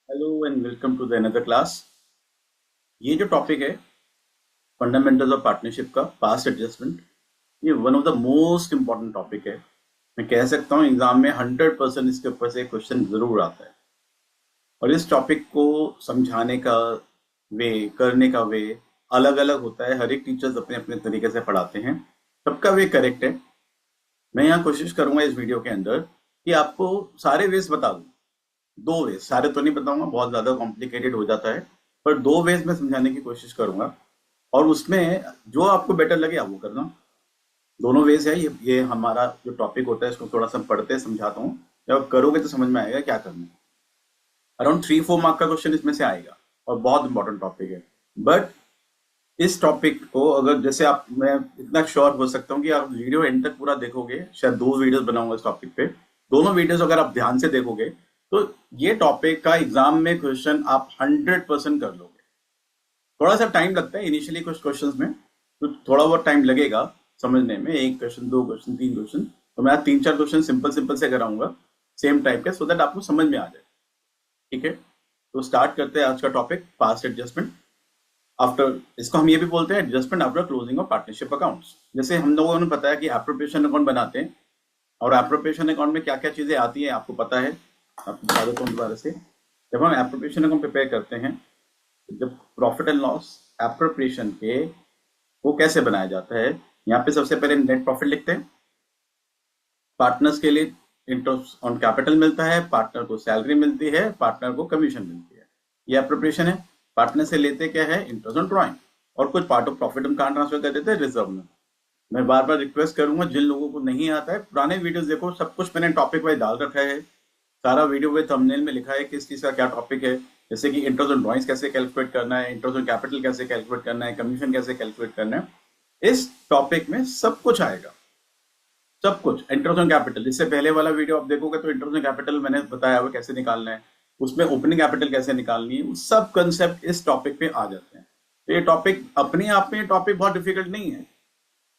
Hello and welcome to the another class. ये जो topic है फंडामेंटल्स ऑफ पार्टनरशिप का पास्ट एडजस्टमेंट, ये one of the most important topic है। मैं कह सकता हूँ एग्जाम में 100% इसके ऊपर से क्वेश्चन जरूर आता है। और इस टॉपिक को समझाने का वे, करने का वे अलग अलग होता है। हर एक टीचर्स अपने अपने तरीके से पढ़ाते हैं, सबका वे करेक्ट है। मैं यहाँ कोशिश करूंगा इस वीडियो के अंदर कि आपको सारे वेज बता दूं। दो वेज, सारे तो नहीं बताऊंगा, बहुत ज्यादा कॉम्प्लिकेटेड हो जाता है। पर दो वेज में समझाने की कोशिश करूंगा, और उसमें जो आपको बेटर लगे आप वो करना। दोनों वेज है। ये हमारा जो टॉपिक होता है इसको थोड़ा सा पढ़ते समझाता हूँ। जब करोगे तो समझ में आएगा क्या करना है। अराउंड 3-4 मार्क का क्वेश्चन इसमें से आएगा, और बहुत इंपॉर्टेंट टॉपिक है। बट इस टॉपिक को अगर जैसे आप, मैं इतना श्योर हो सकता हूँ कि आप वीडियो एंड तक पूरा देखोगे। शायद 2 वीडियोस बनाऊंगा इस टॉपिक पे। दोनों वीडियोस अगर आप ध्यान से देखोगे तो ये टॉपिक का एग्जाम में क्वेश्चन आप 100% कर लोगे। थोड़ा सा टाइम लगता है इनिशियली कुछ क्वेश्चंस में, तो थोड़ा बहुत टाइम लगेगा समझने में। एक क्वेश्चन, दो क्वेश्चन, तीन क्वेश्चन, तो मैं आज 3-4 क्वेश्चन सिंपल सिंपल से कराऊंगा सेम टाइप के, सो दैट आपको समझ में आ जाए। ठीक है, तो स्टार्ट करते हैं आज का टॉपिक, पास्ट एडजस्टमेंट आफ्टर। इसको हम ये भी बोलते हैं adjustment after closing of partnership accounts. जैसे हम लोगों ने बताया कि एप्रोप्रिएशन अकाउंट बनाते हैं, और एप्रोप्रिएशन अकाउंट में क्या क्या चीजें आती है आपको पता है। आपको बता देता हूँ दोबारा से। जब हम एप्रोप्रिएशन अकाउंट प्रिपेयर करते हैं, जब प्रॉफिट एंड लॉस एप्रोप्रिएशन के वो कैसे बनाया जाता है, यहाँ पे सबसे पहले नेट प्रॉफिट लिखते हैं। पार्टनर्स के लिए इंटरेस्ट ऑन कैपिटल मिलता है, पार्टनर को सैलरी मिलती है, पार्टनर को कमीशन मिलती है। ये एप्रोप्रिएशन है। पार्टनर से लेते क्या है, इंटरेस्ट ऑन ड्रॉइंग, और कुछ पार्ट ऑफ प्रॉफिट हम कहाँ ट्रांसफर कर देते हैं, रिजर्व में। मैं बार बार रिक्वेस्ट करूंगा, जिन लोगों को नहीं आता है पुराने वीडियोस देखो, सब कुछ मैंने टॉपिक वाइज डाल रखा है। सारा वीडियो में थंबनेल में लिखा है किस चीज का क्या टॉपिक है। जैसे कि इंटरेस्ट ऑन ड्रॉइंग्स कैसे कैलकुलेट करना है, इंटरेस्ट ऑन कैपिटल कैसे कैलकुलेट करना है, कमीशन कैसे कैलकुलेट करना है। इस टॉपिक में सब कुछ आएगा, सब कुछ। इंटरेस्ट ऑन कैपिटल, इससे पहले वाला वीडियो आप देखोगे तो इंटरेस्ट ऑन कैपिटल मैंने बताया हुआ कैसे निकालना है, उसमें ओपनिंग कैपिटल कैसे निकालनी है, वो सब कंसेप्ट इस टॉपिक पे आ जाते हैं। तो ये टॉपिक अपने आप में, टॉपिक बहुत डिफिकल्ट नहीं है।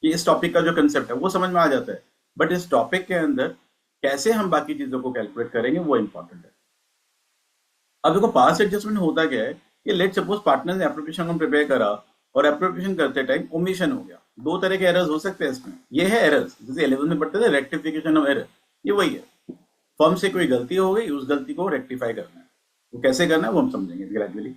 कि इस टॉपिक का जो कंसेप्ट है वो समझ में आ जाता है, बट इस टॉपिक के अंदर कैसे हम बाकी चीजों को कैलकुलेट करेंगे वो इंपॉर्टेंट है। अब देखो, पास्ट एडजस्टमेंट होता क्या है कि लेट सपोज पार्टनर ने एप्लीकेशन को प्रिपेयर करा, और एप्लीकेशन करते टाइम ओमिशन हो गया। दो तरह के एरर्स हो सकते हैं इसमें। ये है एरर्स, जैसे 11 में पढ़ते थे रेक्टिफिकेशन ऑफ एरर, ये वही है। फर्म से कोई गलती हो गई, उस गलती को रेक्टिफाई करना है। वो कैसे करना है वो हम समझेंगे ग्रेजुअली।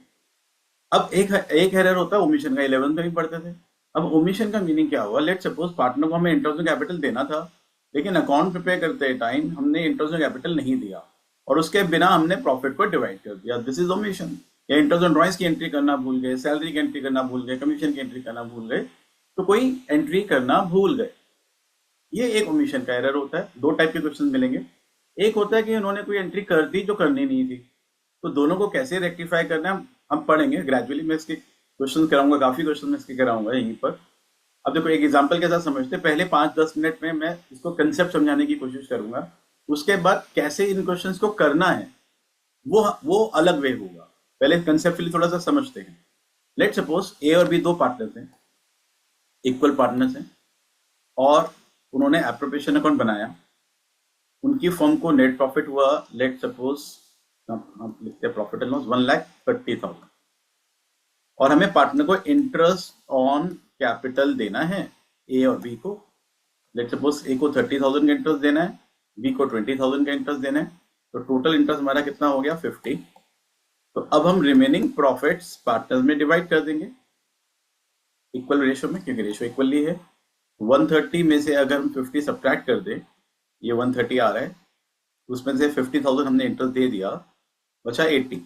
अब एक एक एरर होता है ओमिशन का, 11 में भी पढ़ते थे। अब ओमिशन का मीनिंग क्या हुआ, लेट सपोज पार्टनर को हमें इंटरेस्ट कैपिटल देना था, लेकिन अकाउंट प्रिपेयर करते टाइम हमने इंटरेस्ट कैपिटल नहीं दिया, और उसके बिना हमने प्रॉफिट को डिवाइड कर दिया। This is omission. या इंटरेस्ट ऑन ड्रॉइंग्स की एंट्री करना भूल गए, सैलरी की एंट्री करना भूल गए, कमीशन की एंट्री करना भूल गए, तो कोई एंट्री करना भूल गए, ये एक ओमिशन का एरर होता है। दो टाइप के क्वेश्चन मिलेंगे। एक होता है कि उन्होंने कोई एंट्री कर दी जो करनी नहीं थी, तो दोनों को कैसे रेक्टिफाई करना है हम पढ़ेंगे ग्रेजुअली। मैं इसके क्वेश्चन कराऊंगा, काफी क्वेश्चन मैं इसके कराऊंगा यहीं पर। अब देखो, एक एग्जांपल के साथ समझते हैं। पहले 5-10 मिनट में मैं इसको कंसेप्ट समझाने की कोशिश करूंगा, उसके बाद कैसे इन क्वेश्चंस को करना है वो अलग वे होगा। पहले कंसेप्चुअली थोड़ा सा समझते हैं। लेट सपोज ए और बी दो पार्टनर्स हैं, इक्वल पार्टनर्स हैं, और उन्होंने एप्रोप्रिएशन अकाउंट बनाया। उनकी फर्म को नेट प्रॉफिट हुआ, लेट सपोज हम लिखते हैं प्रॉफिट एंड लॉस 1,30,000, और हमें पार्टनर को इंटरेस्ट ऑन कैपिटल देना है, ए और बी को। लेट सपोज ए को 30,000 का इंटरेस्ट देना है, बी को 20,000 का इंटरेस्ट देना है, तो टोटल इंटरेस्ट हमारा कितना हो गया, 50। तो अब हम रिमेनिंग प्रॉफिट्स पार्टनर्स में डिवाइड कर देंगे इक्वल रेशियो में, क्योंकि रेशियो इक्वली है। 130 में से अगर हम 50 सब्ट्रैक्ट कर दें, ये 130 आ रहा है, उसमें से 50,000 हमने इंटरेस्ट दे दिया, बचा 80,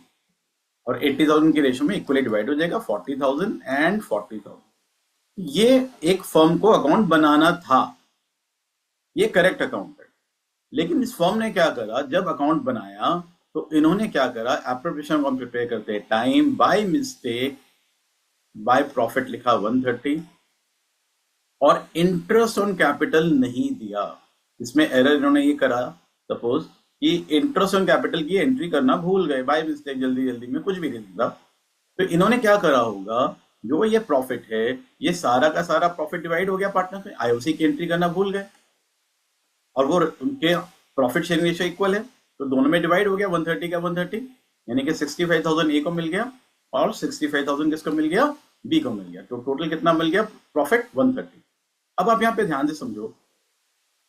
और 80,000 की रेशियो में इक्वली डिवाइड हो जाएगा 40,000 एंड 40,000। ये एक फर्म को अकाउंट बनाना था, ये करेक्ट अकाउंट है। लेकिन इस फर्म ने क्या करा, जब अकाउंट बनाया तो इन्होंने क्या करा, एप्रोप्रिएशन अकाउंट प्रिपेयर करते time by mistake by profit लिखा 130, और इंटरेस्ट ऑन कैपिटल नहीं दिया। इसमें एरर इन्होंने ये करा, सपोज कि इंटरेस्ट ऑन कैपिटल की एंट्री करना भूल गए बाय मिस्टेक, जल्दी जल्दी में कुछ भी नहीं था। तो इन्होंने क्या करा होगा, जो ये प्रॉफिट है, ये सारा का सारा प्रॉफिट डिवाइड हो गया पार्टनर में, आईओसी की एंट्री करना भूल गए, और वो उनके प्रॉफिट शेयरिंग रेशियो इक्वल है, तो दोनों में डिवाइड हो गया 130 का 130। यानी कि 65,000 ए को मिल गया और 65,000 किसको मिल गया, बी को मिल गया। तो टोटल कितना मिल गया, प्रॉफिट 130। अब आप यहाँ पे ध्यान से समझो,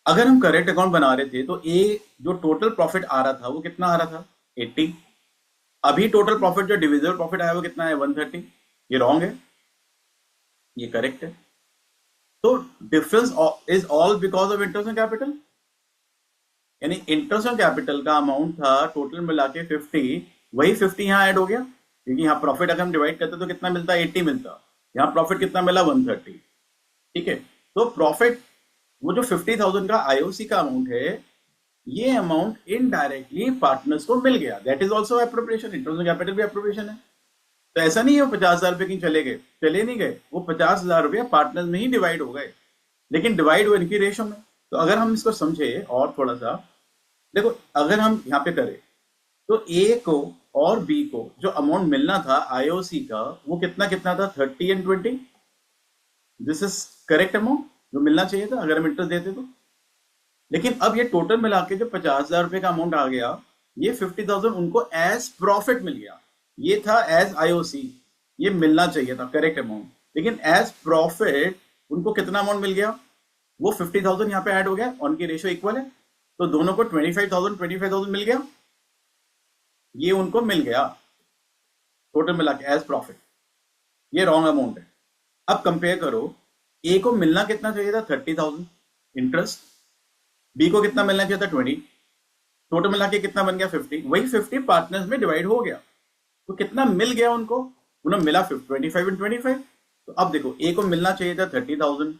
अगर हम करेक्ट अकाउंट बना रहे थे तो ए जो टोटल प्रॉफिट आ रहा था वो कितना आ रहा था, 80। अभी टोटल प्रॉफिट जो डिविजिबल प्रॉफिट आया वो कितना है, 130। ये रॉन्ग है, ये करेक्ट है। तो difference is all because of interest on capital, यानी इंटरेस्ट ऑन कैपिटल का अमाउंट था टोटल मिला के 50, वही 50 यहाँ ऐड हो गया, क्योंकि यहाँ प्रॉफिट अगर हम डिवाइड करते तो कितना मिलता, 80 मिलता। यहाँ प्रॉफिट कितना मिला, 130। ठीक है, तो प्रॉफिट वो जो 50,000 का आईओसी का अमाउंट है, ये अमाउंट इनडायरेक्टली पार्टनर्स को मिल गया। That is also appropriation, interest on capital भी एप्रोप्रिएशन है। तो ऐसा नहीं है वो 50,000 रुपए कहीं चले गए, चले नहीं गए, वो 50,000 रुपये पार्टनर्स में ही डिवाइड हो गए, लेकिन डिवाइड हुए इनकी रेशो में। तो अगर हम इसको समझे और थोड़ा सा देखो, अगर हम यहाँ पे करें तो ए को और बी को जो अमाउंट मिलना था आईओसी का वो कितना कितना था, 30 and 20। This is correct amount जो मिलना चाहिए था अगर हम इंटरेस्ट देते तो। लेकिन अब ये टोटल मिला के जो 50,000 रुपए का अमाउंट आ गया, ये 50,000 उनको एज प्रॉफिट मिल गया। ये था एज आईओसी, ये मिलना चाहिए था करेक्ट अमाउंट, लेकिन एज प्रॉफिट उनको कितना अमाउंट मिल गया, वो 50,000 यहाँ पे ऐड हो गया, उनकी रेशियो इक्वल है, तो दोनों को 25,000 मिल गया, ये उनको मिल गया टोटल मिला के एज प्रॉफिट। ये रॉन्ग अमाउंट है। अब कंपेयर करो, ए को मिलना कितना चाहिए था, 30,000 इंटरेस्ट, बी को कितना मिलना चाहिए था, 20, टोटल मिला के कितना बन गया, 50। वही 50 पार्टनर्स में डिवाइड हो गया, तो कितना मिल गया उनको, उन्हें मिला 25 एंड 25। तो अब देखो, ए को मिलना चाहिए था 30,000,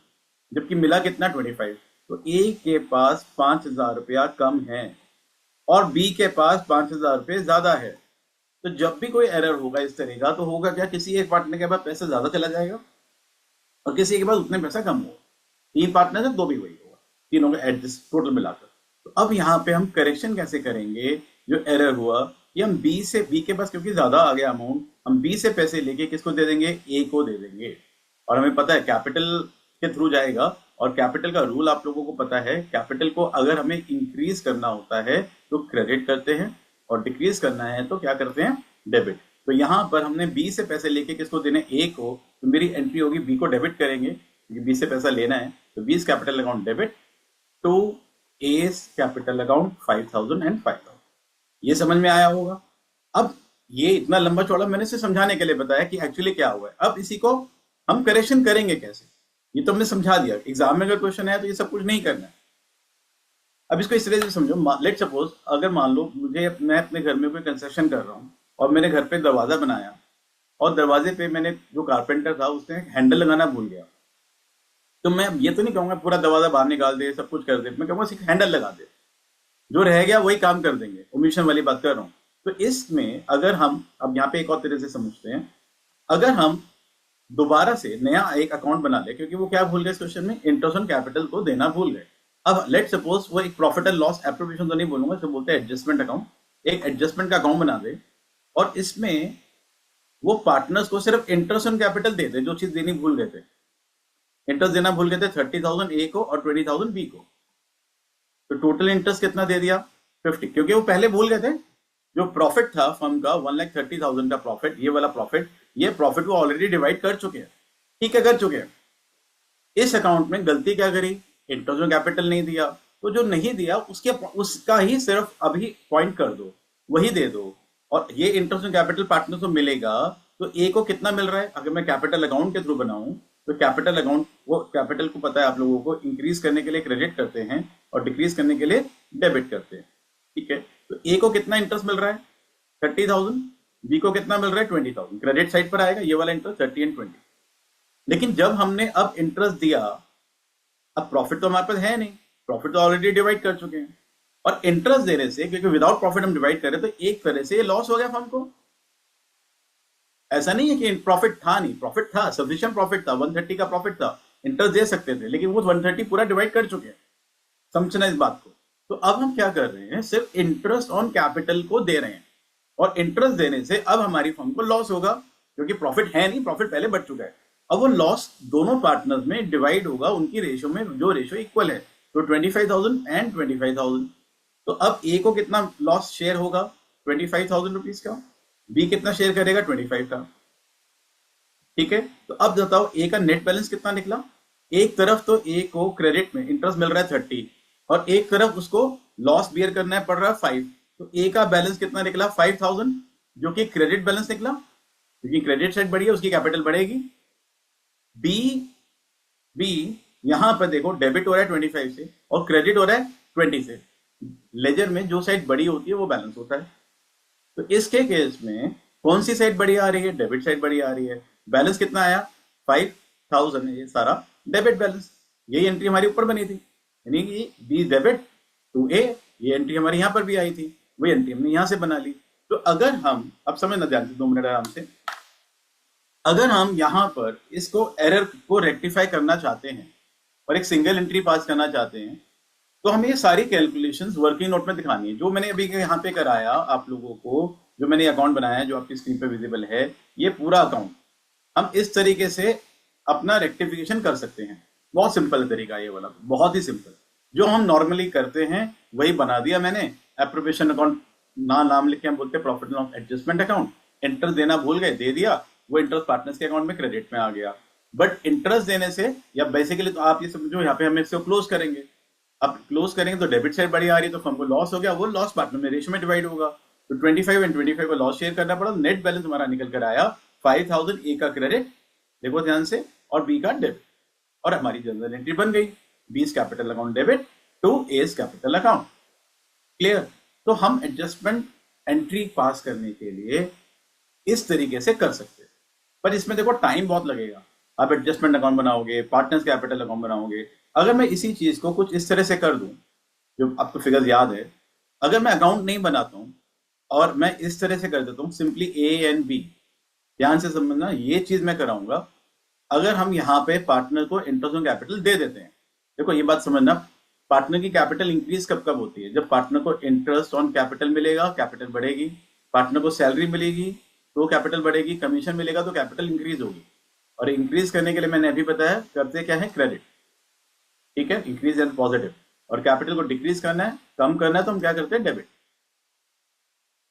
जबकि मिला कितना, 25। तो ए के पास 5,000 रुपया कम है और बी के पास 5,000 रुपये ज्यादा है। तो जब भी कोई एरर होगा इस तरह का, तो होगा क्या, किसी एक पार्टनर के पास पैसा ज्यादा चला जाएगा और किसी के पास उतने पैसा कम होगा। 3 पार्टनर है, 2 भी वही होगा, तीनों का एडजस्ट टोटल मिलाकर। तो अब यहाँ पे हम करेक्शन कैसे करेंगे, जो एरर हुआ ये हम बी के पास क्योंकि ज्यादा आ गया अमाउंट, हम बी से पैसे लेके किसको दे देंगे, ए को दे देंगे। और हमें पता है कैपिटल के थ्रू जाएगा, और कैपिटल का रूल आप लोगों को पता है, कैपिटल को अगर हमें इंक्रीज करना होता है तो क्रेडिट करते हैं और डिक्रीज करना है तो क्या करते हैं, डेबिट। तो यहाँ पर हमने बी से पैसे लेके किसको देने, ए को, तो मेरी एंट्री होगी बी को डेबिट करेंगे क्योंकि बी से पैसा लेना है, तो B capital account debit to A capital account 5,000 and 5,000। ये समझ में आया होगा। अब ये इतना लंबा चौड़ा मैंने से समझाने के लिए बताया कि एक्चुअली क्या हुआ है। अब इसी को हम करेक्शन करेंगे कैसे, ये तो हमने समझा दिया। एग्जाम में अगर क्वेश्चन है तो ये सब कुछ नहीं करना है। अब इसको इस तरह से समझो, लेट सपोज अगर मान लो मैं अपने घर में कोई कंस्ट्रक्शन कर रहा हूँ और मैंने घर पे दरवाजा बनाया और दरवाजे पे मैंने जो कारपेंटर था उसने हैंडल लगाना भूल गया, तो मैं ये तो नहीं कहूंगा पूरा दरवाजा बाहर निकाल दे, सब कुछ कर दे, मैं कहूंगा सिर्फ हैंडल लगा दे, जो रह गया वही काम कर देंगे। ओमिशन वाली बात कर रहा हूँ। तो इसमें अगर हम अब यहाँ पे एक और तरह से समझते हैं, अगर हम दोबारा से नया एक अकाउंट बना ले, क्योंकि वो क्या भूल गए इस क्वेश्चन में, इंटरेस्ट ऑन कैपिटल को देना भूल गए। अब लेट सपोज वो एक प्रॉफिट एंड लॉस एप्रोप्रिएशन तो नहीं बोलूंगा, इसको बोलते हैं एडजस्टमेंट अकाउंट। एक एडजस्टमेंट का अकाउंट बना दे और इसमें वो पार्टनर्स को सिर्फ इंटरेस्ट ऑन कैपिटल दे दे, जो चीज देनी भूल गए थे। इंटरेस्ट देना भूल गए थे 30,000 ए को और 20,000 बी को, तो टोटल इंटरेस्ट कितना दे दिया, 50, क्योंकि वो पहले भूल गए थे। जो प्रॉफिट था फर्म का 1,30,000 का प्रॉफिट, ये वाला प्रॉफिट, ये प्रॉफिट वो ऑलरेडी डिवाइड कर चुके हैं, ठीक है, कर चुके हैं। इस अकाउंट में गलती क्या करी, इंटरेस्ट ऑन कैपिटल नहीं दिया, तो जो नहीं दिया उसका ही सिर्फ अभी पॉइंट कर दो, वही दे दो, और ये इंटरेस्ट ऑन कैपिटल पार्टनर को मिलेगा। तो ए को कितना मिल रहा है, अगर मैं कैपिटल अकाउंट के थ्रू बनाऊं तो कैपिटल अकाउंट, वो कैपिटल को पता है आप लोगों को, इंक्रीज करने के लिए क्रेडिट करते हैं और डिक्रीज करने के लिए डेबिट करते हैं, ठीक है। तो ए को कितना इंटरेस्ट मिल रहा है, 30,000, बी को कितना मिल रहा है, 20,000। क्रेडिट साइड पर आएगा ये वाला इंटरेस्ट 30 एंड 20। लेकिन जब हमने अब इंटरेस्ट दिया, अब प्रॉफिट तो हमारे पास है नहीं, प्रॉफिट तो ऑलरेडी डिवाइड कर चुके हैं, और इंटरेस्ट देने से, क्योंकि विदाउट प्रॉफिट हम डिवाइड करें, तो एक तरह से लॉस हो गया फर्म को। ऐसा नहीं है कि प्रॉफिट था नहीं, प्रॉफिट था, सफिशिएंट प्रॉफिट था, 130 का प्रॉफिट था, इंटरेस्ट दे सकते थे, लेकिन वो 130 पूरा डिवाइड कर चुके हैं। समझना इस बात को। तो अब हम क्या कर रहे हैं, सिर्फ इंटरेस्ट ऑन कैपिटल को दे रहे हैं, और इंटरेस्ट देने से अब हमारी फर्म को लॉस होगा, क्योंकि प्रॉफिट है नहीं, प्रॉफिट पहले बढ़ चुका है। अब वो लॉस दोनों पार्टनर्स में डिवाइड होगा, उनकी रेशियो में, जो रेशियो इक्वल है, तो 25,000 एंड 25,000। तो अब ए को कितना लॉस शेयर होगा, 25,000 रुपीज का, बी कितना शेयर करेगा 25 का। ठीक है, तो अब बताओ ए का नेट बैलेंस कितना निकला। एक तरफ तो ए को क्रेडिट में इंटरेस्ट मिल रहा है 30 और एक तरफ उसको लॉस बियर करना है पड़ रहा है 5, तो ए का बैलेंस कितना निकला 5000, जो कि क्रेडिट बैलेंस निकला, क्योंकि क्रेडिट साइड बढ़ी है उसकी कैपिटल बढ़ेगी। बी बी यहां पर देखो डेबिट हो रहा है 25 से और क्रेडिट हो रहा है 20 से। लेजर में जो साइड बड़ी होती है वो बैलेंस होता है। तो इसके केस में कौन सी साइड बड़ी आ रही है, डेबिट साइड बड़ी आ रही है। बैलेंस कितना आया 5000, ये सारा डेबिट बैलेंस। यही एंट्री हमारी ऊपर बनी थी, यानी कि बी डेबिट टू ए, ये एंट्री हमारी यहां पर भी आई थी, वही एंट्री हमने यहां से बना ली। तो अगर हम अब समझना ध्यान से 2 मिनट आराम से, अगर हम यहां पर इसको एरर को रेक्टिफाई करना चाहते हैं और एक सिंगल एंट्री पास करना चाहते हैं, तो हमें ये सारी कैलकुलेशंस वर्किंग नोट में दिखानी है। जो मैंने अभी यहाँ पे कराया आप लोगों को, जो मैंने अकाउंट बनाया है जो आपकी स्क्रीन पे विजिबल है, ये पूरा अकाउंट हम इस तरीके से अपना रेक्टिफिकेशन कर सकते हैं। बहुत सिंपल तरीका ये वाला, बहुत ही सिंपल, जो हम नॉर्मली करते हैं वही बना दिया मैंने। एप्रोप्रिएशन अकाउंट ना नाम लिख के हम बोलते हैं profit and loss adjustment account, interest देना भूल गए, दे दिया, वो इंटरेस्ट पार्टनर्स के अकाउंट में क्रेडिट में आ गया। बट इंटरेस्ट देने से, या बेसिकली तो आप ये समझो यहाँ पे हम इसको क्लोज करेंगे। अब क्लोज करेंगे तो डेबिट साइड बड़ी आ रही है, तो फर्म को लॉस हो गया, वो लॉस पार्टनर में रेशियो में डिवाइड होगा, तो 25 एंड 25 का लॉस शेयर करना पड़ा। नेट बैलेंस हमारा निकल कर आया 5000, ए का क्रेडिट देखो ध्यान से और बी का डेबिट, और हमारी जनरल एंट्री बन गई, B's capital account debit to S capital account. Clear. तो हम एडजस्टमेंट एंट्री पास करने के लिए इस तरीके से कर सकते हैं, पर इसमें देखो टाइम बहुत लगेगा। आप एडजस्टमेंट अकाउंट बनाओगे, पार्टनर्स कैपिटल अकाउंट बनाओगे। अगर मैं इसी चीज को कुछ इस तरह से कर दूं, जो आपको फिगर याद है, अगर मैं अकाउंट नहीं बनाता हूं और मैं इस तरह से कर देता हूं सिंपली ए एंड बी, ध्यान से समझना, ये चीज मैं कराऊंगा। अगर हम यहाँ पे पार्टनर को इंटरेस्ट ऑन कैपिटल दे देते हैं, देखो ये बात समझना, पार्टनर की कैपिटल इंक्रीज कब कब होती है, जब पार्टनर को इंटरेस्ट ऑन कैपिटल मिलेगा, कैपिटल बढ़ेगी। पार्टनर को सैलरी मिलेगी तो कैपिटल बढ़ेगी, कमीशन मिलेगा तो कैपिटल इंक्रीज होगी। और इंक्रीज करने के लिए मैंने अभी बताया करते क्या है, क्रेडिट। ठीक है, इंक्रीज एंड पॉजिटिव। और कैपिटल को डिक्रीज करना है, कम करना है, तो हम क्या करते हैं, डेबिट।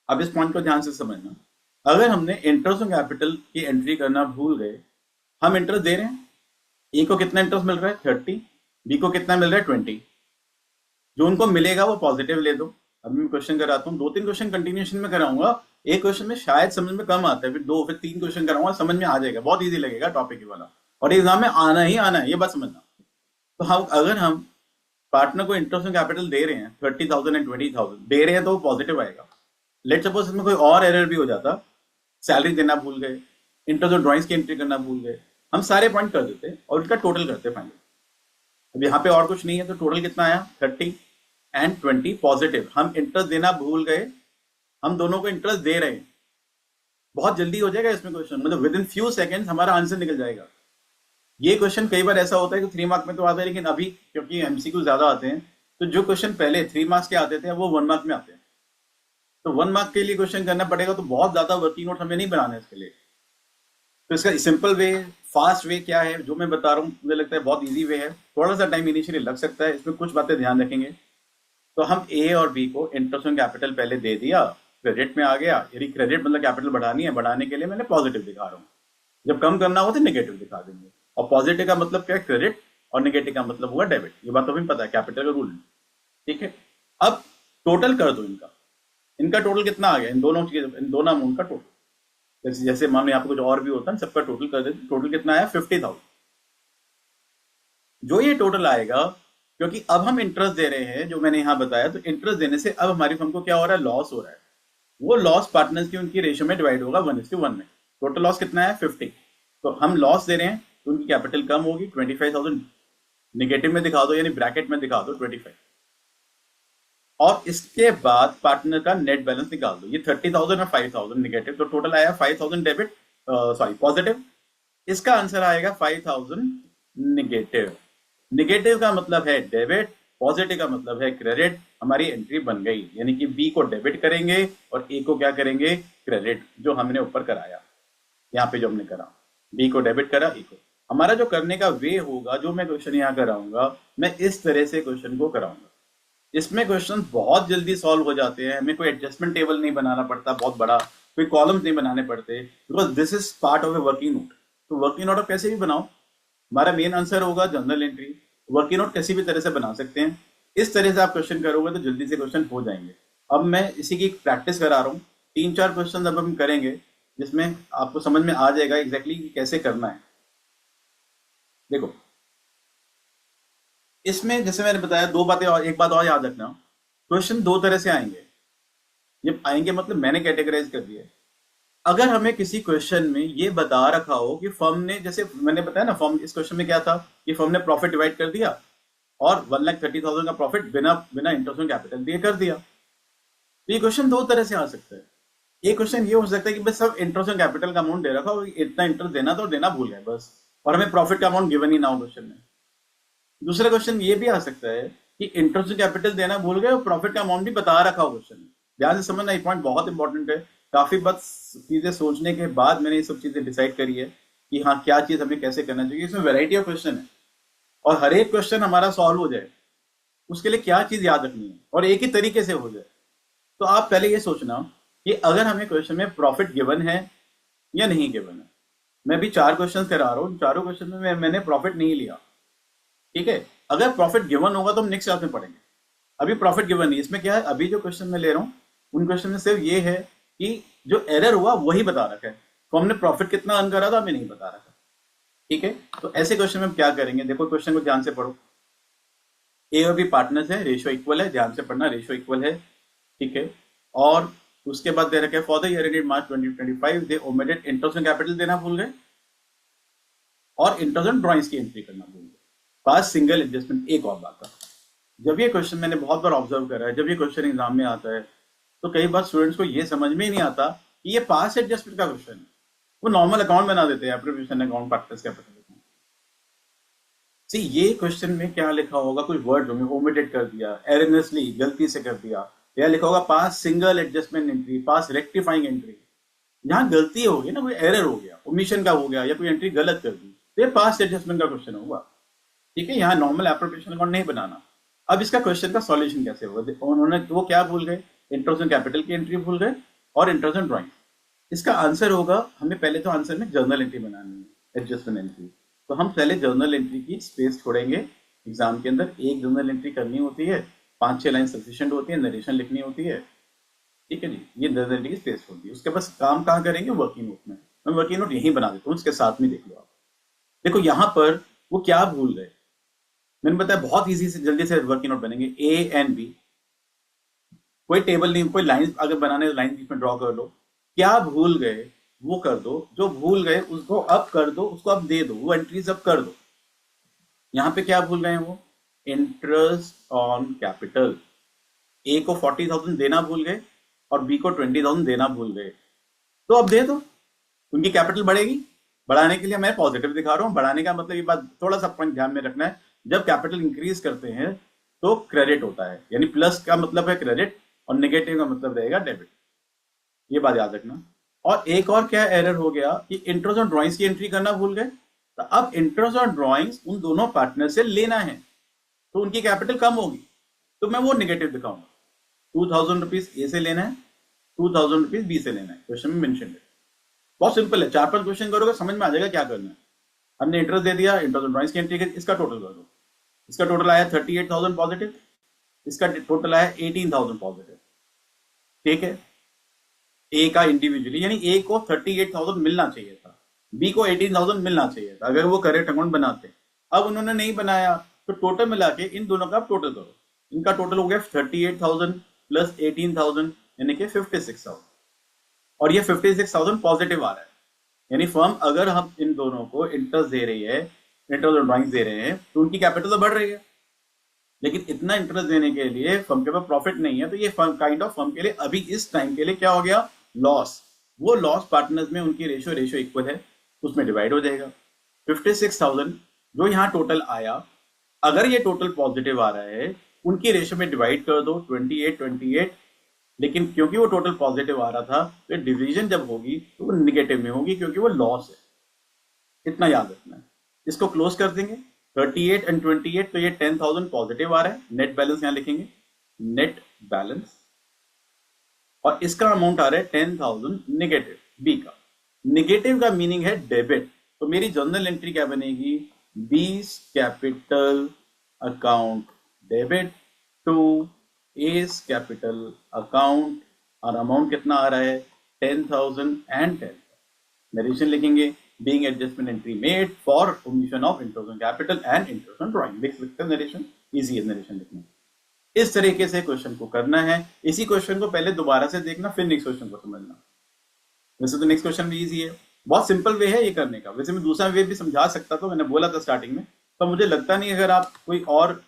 अब इस पॉइंट को ध्यान से समझना, अगर हमने इंटरेस्ट ऑन कैपिटल की एंट्री करना भूल गए, हम इंटरेस्ट दे रहे हैं, ए को कितना इंटरेस्ट मिल रहा है 30, बी को कितना मिल रहा है 20, जो उनको मिलेगा वो पॉजिटिव ले दो। अब मैं क्वेश्चन कराता हूँ, 2-3 क्वेश्चन कंटिन्यूशन में कराऊंगा। एक क्वेश्चन में शायद समझ में कम आता है, फिर 2 फिर 3 क्वेश्चन कराऊंगा, समझ में आ जाएगा, बहुत इजी लगेगा टॉपिक वाला, और एग्जाम में आना ही आना है, ये बात समझना। तो हम अगर हम पार्टनर को इंटरेस्ट ऑन कैपिटल दे रहे हैं 30,000 एंड 20,000 दे रहे हैं, तो वो पॉजिटिव आएगा। लेट सपोज इसमें कोई और एरर भी हो जाता, सैलरी देना भूल गए, इंटरेस्ट ऑन ड्रॉइंग्स की एंट्री करना भूल गए, हम सारे पॉइंट कर देते और उसका टोटल करते फाइनल। अब यहाँ पे और कुछ नहीं है, तो टोटल कितना आया 30 एंड 20 पॉजिटिव। हम इंटरेस्ट देना भूल गए, हम दोनों को इंटरेस्ट दे रहे हैं। बहुत जल्दी हो जाएगा इसमें क्वेश्चन, मतलब विद इन फ्यू सेकेंड्स हमारा आंसर निकल जाएगा। ये क्वेश्चन कई बार ऐसा होता है कि 3 मार्क में तो आता है, लेकिन अभी क्योंकि एमसीक्यू ज्यादा आते हैं, तो जो क्वेश्चन पहले 3 मार्क्स के आते थे वो 1 मार्क में आते हैं। तो 1 मार्क के लिए क्वेश्चन करना पड़ेगा, तो बहुत ज्यादा वर्किंग नोट हमें नहीं बनाना है इसके लिए। तो इसका सिंपल वे, फास्ट वे क्या है, जो मैं बता रहा हूँ मुझे लगता है बहुत इजी वे है। थोड़ा सा टाइम इनिशियली लग सकता है, इसमें कुछ बातें ध्यान रखेंगे। तो हम ए और बी को इंटरेस्ट ऑन कैपिटल पहले दे दिया, क्रेडिट में आ गया, यदि क्रेडिट मतलब कैपिटल बढ़ानी है, बढ़ाने के लिए मैंने पॉजिटिव दिखा रहा हूँ। जब कम करना हो तो नेगेटिव दिखा देंगे। और पॉजिटिव का मतलब क्या है, क्रेडिट, और नेगेटिव का मतलब होगा डेबिट। ये बात तो भी पता है, कैपिटल का रूल। ठीक है, अब टोटल कर दो इनका। इनका टोटल कितना आ गया, इन दोनों अमाउंट का टोटल। जैसे मान लो यहाँ पे कुछ और भी होता है, सबका टोटल कर देते। टोटल कितना आया 50,000। जो ये टोटल आएगा, क्योंकि अब हम इंटरेस्ट दे रहे हैं, जो मैंने यहाँ बताया, तो इंटरेस्ट देने से अब हमारी फर्म को क्या हो रहा है, लॉस हो रहा है। वो लॉस पार्टनर्स की उनकी रेशियो में डिवाइड होगा 1:1 में। टोटल लॉस कितना है 50, तो हम लॉस दे रहे हैं तो उनकी कैपिटल कम होगी 25,000, निगेटिव में दिखा दो, यानी ब्रैकेट में दिखा दो 25। और इसके बाद पार्टनर का नेट बैलेंस निकाल दो, ये 30,000 और 5,000 निगेटिव, तो टोटल आया 5,000 डेबिट, सॉरी पॉजिटिव। इसका आंसर आएगा 5,000 निगेटिव। निगेटिव का मतलब है डेबिट, पॉजिटिव का मतलब है क्रेडिट। हमारी एंट्री बन गई, यानी कि बी को डेबिट करेंगे और ए को क्या करेंगे, क्रेडिट, जो हमने ऊपर कराया। यहाँ पे जो हमने करा, बी को डेबिट करा, ए को। हमारा जो करने का वे होगा, जो मैं क्वेश्चन यहाँ कराऊंगा, मैं इस तरह से क्वेश्चन को कराऊंगा। इसमें क्वेश्चन बहुत जल्दी सॉल्व हो जाते हैं, हमें कोई एडजस्टमेंट टेबल नहीं बनाना पड़ता बहुत बड़ा, कोई कॉलम्स नहीं बनाने पड़ते, because this is part of a working note. तो वर्किंग नोट आप कैसे भी बनाओ, हमारा मेन आंसर होगा जर्नल एंट्री। वर्किंग नोट किसी भी तरह से बना सकते हैं, इस तरह से आप क्वेश्चन करोगे तो जल्दी से क्वेश्चन हो जाएंगे। अब मैं इसी की प्रैक्टिस करा रहा हूँ, 3-4 क्वेश्चन अब हम करेंगे जिसमें आपको समझ में आ जाएगा एग्जैक्टली कैसे करना है। देखो इसमें जैसे मैंने बताया दो बातें, और एक बात और याद रखना, क्वेश्चन दो तरह से आएंगे। ये आएंगे मतलब मैंने कैटेगराइज कर दिया है। अगर हमें किसी क्वेश्चन में ये बता रखा हो कि फर्म ने, जैसे मैंने बताया ना, फर्म इस क्वेश्चन में क्या था कि फर्म ने प्रॉफिट डिवाइड कर दिया और 1,30,000 का प्रॉफिट बिना बिना इंटरेस्ट ऑन कैपिटल दिए कर दिया। तो ये क्वेश्चन दो तरह से आ सकता है। एक क्वेश्चन ये हो सकता है कि बस सब इंटरेस्ट ऑन कैपिटल का अमाउंट दे रखा हो, इतना इंटरेस्ट देना तो देना भूल गए बस, और हमें प्रॉफिट का अमाउंट गिवन ही ना हो क्वेश्चन में। दूसरा क्वेश्चन ये भी आ सकता है कि इंटरेस्ट ऑन कैपिटल देना भूल गए और प्रॉफिट का अमाउंट भी बता रखा हो क्वेश्चन में। ध्यान से समझना, ये पॉइंट बहुत इंपॉर्टेंट है। काफी बात चीजें सोचने के बाद मैंने ये सब चीजें डिसाइड करी है कि हाँ क्या चीज हमें कैसे करना चाहिए। इसमें वैरायटी ऑफ क्वेश्चन है और हर एक क्वेश्चन हमारा सॉल्व हो जाए उसके लिए क्या चीज याद रखनी है और एक ही तरीके से हो जाए। तो आप पहले ये सोचना कि अगर हमें क्वेश्चन में प्रॉफिट गिवन है या नहीं गिवन है। मैं भी 4 क्वेश्चन करा रहा हूँ, चारों क्वेश्चन में मैंने प्रॉफिट नहीं लिया, ठीक है। अगर प्रॉफिट गिवन होगा तो हम नेक्स्ट क्लास में पढ़ेंगे। अभी प्रॉफिट गिवन नहीं, इसमें क्या है, अभी जो क्वेश्चन मैं ले रहा हूँ उन क्वेश्चन में सिर्फ ये है कि जो एरर हुआ वही बता रखा है, तो हमने प्रॉफिट कितना अर्न करा था हमें नहीं बता रखा, ठीक है। तो ऐसे क्वेश्चन में हम क्या करेंगे, देखो क्वेश्चन को ध्यान से पढ़ो। ए और बी पार्टनर्स है, रेशियो इक्वल है, ध्यान से पढ़ना, रेशियो इक्वल है, ठीक है। और उसके बाद दे रखे for the year ended March 2025 they omitted interest on capital देना भूल गए और इंटरेस्ट ऑन ड्राइंग्स की एंट्री करना भूल गए। पास सिंगल एडजस्टमेंट। एक और बात है, जब ये क्वेश्चन मैंने बहुत बार ऑब्जर्व करा है, जब ये क्वेश्चन एग्जाम में आता है तो कई बार स्टूडेंट्स को ये समझ में ही नहीं आता कि ये पास एडजस्टमेंट का क्वेश्चन है। वो नॉर्मल अकाउंट बना देते हैं, एप्रोप्रिएशन अकाउंट, प्रैक्टिस कैपिटल। सी ये क्वेश्चन में क्या लिखा होगा, कोई वर्ड होंगे ओमिटेड कर दिया, एरनेसली गलती से कर दिया, या लिखा होगा पास सिंगल एडजस्टमेंट एंट्री, पास रेक्टिफाइंग एंट्री। यहाँ गलती हो गई ना, कोई एरर हो गया, ओमिशन का हो गया, या कोई एंट्री गलत कर दी, तो ये पास एडजस्टमेंट का क्वेश्चन होगा, ठीक है। यहाँ नॉर्मल एप्रोप्रिएशन अकाउंट नहीं बनाना। अब इसका क्वेश्चन का सॉल्यूशन कैसे होगा, उन्होंने वो क्या भूल गए, इंटरेस्ट ऑन कैपिटल की एंट्री भूल गए और इंटरेस्ट ऑन ड्राइंग। इसका आंसर होगा, हमें पहले तो आंसर में जर्नल एंट्री बनानी है, एडजस्टमेंट एंट्री। तो हम पहले जर्नल एंट्री की स्पेस छोड़ेंगे। एग्जाम के अंदर एक जर्नल एंट्री करनी होती है, 5-6 लाइन सफिशिएंट होती है, नरेशन लिखनी होती है, ठीक है जी। ये जर्नल एंट्री की स्पेस होती है। उसके बाद काम कहाँ करेंगे, वर्किंग नोट में। मैं वर्किंग नोट यहीं बना देता हूँ, उसके साथ में देख लो आप। देखो यहाँ पर वो क्या भूल गए, मैंने बताया बहुत इजी से जल्दी से वर्किंग नोट बनेंगे। ए एंड बी, कोई टेबल नहीं, कोई लाइन अगर बनाने तो लाइन बीच में ड्रॉ कर लो। क्या भूल गए वो कर दो, जो भूल गए उसको अब कर दो, उसको अब दे दो, वो एंट्रीज अब कर दो। यहाँ पे क्या भूल गए वो, इंटरेस्ट ऑन कैपिटल। ए को 40,000 देना भूल गए और बी को 20,000 देना भूल गए, तो अब दे दो, उनकी कैपिटल बढ़ेगी। बढ़ाने के लिए मैं पॉजिटिव दिखा रहा हूँ, बढ़ाने का मतलब ये बात थोड़ा सा पॉइंट ध्यान में रखना है, जब कैपिटल इंक्रीज करते हैं तो क्रेडिट होता है, यानी प्लस का मतलब है क्रेडिट और नेगेटिव का मतलब रहेगा डेबिट, ये बात याद रखना। और एक और क्या एरर हो गया कि इंटरेस्ट ऑन ड्राइंग्स की एंट्री करना भूल गए। तो अब इंटरेस्ट ऑन ड्राइंग्स उन दोनों पार्टनर से लेना है, तो उनकी कैपिटल कम होगी, तो मैं वो नेगेटिव दिखाऊंगा। 2,000 रुपीज ए से लेना है, 2,000 रुपीज बी से लेना है, क्वेश्चन में मेंशन है। बहुत सिंपल है, 4-5 क्वेश्चन करोगे समझ में आ जाएगा क्या करना है। हमने इंटरेस्ट दे दिया, इंटरेस्ट ऑन ड्राइंग्स की एंट्री की, इसका टोटल कर दो। इसका टोटल आया 38,000 पॉजिटिव, इसका टोटल आया 18,000 पॉजिटिव, ठीक है। ए का इंडिविजुअली, यानी ए को 38,000 मिलना चाहिए था, बी को 18,000 मिलना चाहिए था अगर वो करेक्ट अकाउंट बनाते। अब उन्होंने नहीं बनाया, तो टोटल मिला के इन दोनों का टोटल करो। इनका टोटल हो गया 38,000 प्लस 18,000 यानी कि 56,000, और ये 56,000 पॉजिटिव आ रहा है। यानी फर्म अगर हम इन दोनों को इंटरेस्ट दे रही है, इंटरेस्ट और ड्राइंग्स दे रहे हैं, तो उनकी कैपिटल तो बढ़ रही है, लेकिन इतना इंटरेस्ट देने के लिए फर्म के पास प्रॉफिट नहीं है, तो ये काइंड ऑफ फर्म के लिए अभी इस टाइम के लिए क्या हो गया, लॉस। वो लॉस पार्टनर्स में उनकी रेशियो इक्वल है, उसमें डिवाइड हो जाएगा। 56,000 जो यहाँ टोटल आया, अगर ये टोटल पॉजिटिव आ रहा है, उनकी रेशियो में डिवाइड कर दो 28, लेकिन क्योंकि वो टोटल पॉजिटिव आ रहा था, तो डिवीजन जब होगी तो वो निगेटिव में होगी, क्योंकि वो लॉस है। इतना याद रखना है। इसको क्लोज कर देंगे, 38 एंड 28, तो ये 10,000 पॉजिटिव आ रहा है, नेट बैलेंस यहाँ लिखेंगे। नेट बैलेंस, और इसका अमाउंट आ रहा है 10,000 नेगेटिव। बी का नेगेटिव का मीनिंग है डेबिट, तो मेरी जर्नल एंट्री क्या बनेगी, B's capital account debit to S capital account, और अमाउंट कितना आ रहा है 10,000 एंड 10। नरेशन लिखेंगे, being adjustment entry made for omission of interest on capital and interest on drawing। लिख सकते हैं नरेशन, इजी है नरेशन लिखना। इस तरीके से क्वेश्चन को करना है। इसी क्वेश्चन को पहले दोबारा से देखना, फिर नेक्स्ट क्वेश्चन को समझना। वैसे तो नेक्स्ट क्वेश्चन भी इजी है, बहुत सिंपल वे है ये करने का। वैसे मैं दूसरा वे भी समझा सकता था, मैंने बोला था स्टार्टिंग में, तो मुझे लगता नहीं अगर आप कोई और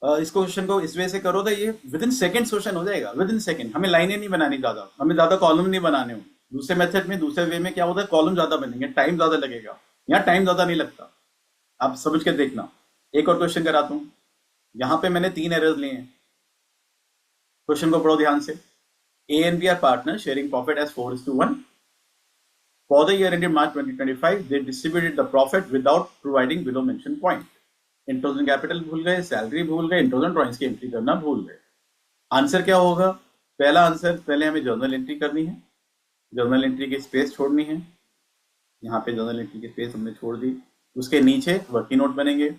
इस क्वेश्चन को इस वे से करो तो ये विद इन सेकेंड क्वेश्चन हो जाएगा। विद इन सेकेंड, हमें लाइनें नहीं बनानी ज्यादा, हमें ज्यादा कॉलम नहीं बनाने होंगे। दूसरे मेथड में, दूसरे वे में क्या होता है, कॉलम ज्यादा बनेंगे, टाइम ज्यादा लगेगा। यहाँ टाइम ज्यादा नहीं लगता, आप समझ के देखना। एक और क्वेश्चन कराता हूं, यहां पे मैंने 3 एरर्स लिए हैं। क्वेश्चन को पढ़ो ध्यान से। A and B are partner sharing profit as 4:1। For the year ended March 2025 they distributed the profit without providing below mention point. Interest on capital भूल गए, सैलरी भूल गए, इंटरेस्ट ऑन ड्रॉइंग्स की एंट्री करना भूल गए। आंसर क्या होगा, पहला आंसर, पहले हमें जर्नल एंट्री करनी है, जर्नल एंट्री की स्पेस छोड़नी है। यहाँ पे जर्नल एंट्री की स्पेस हमने छोड़ दी। उसके नीचे वर्किंग नोट बनेंगे।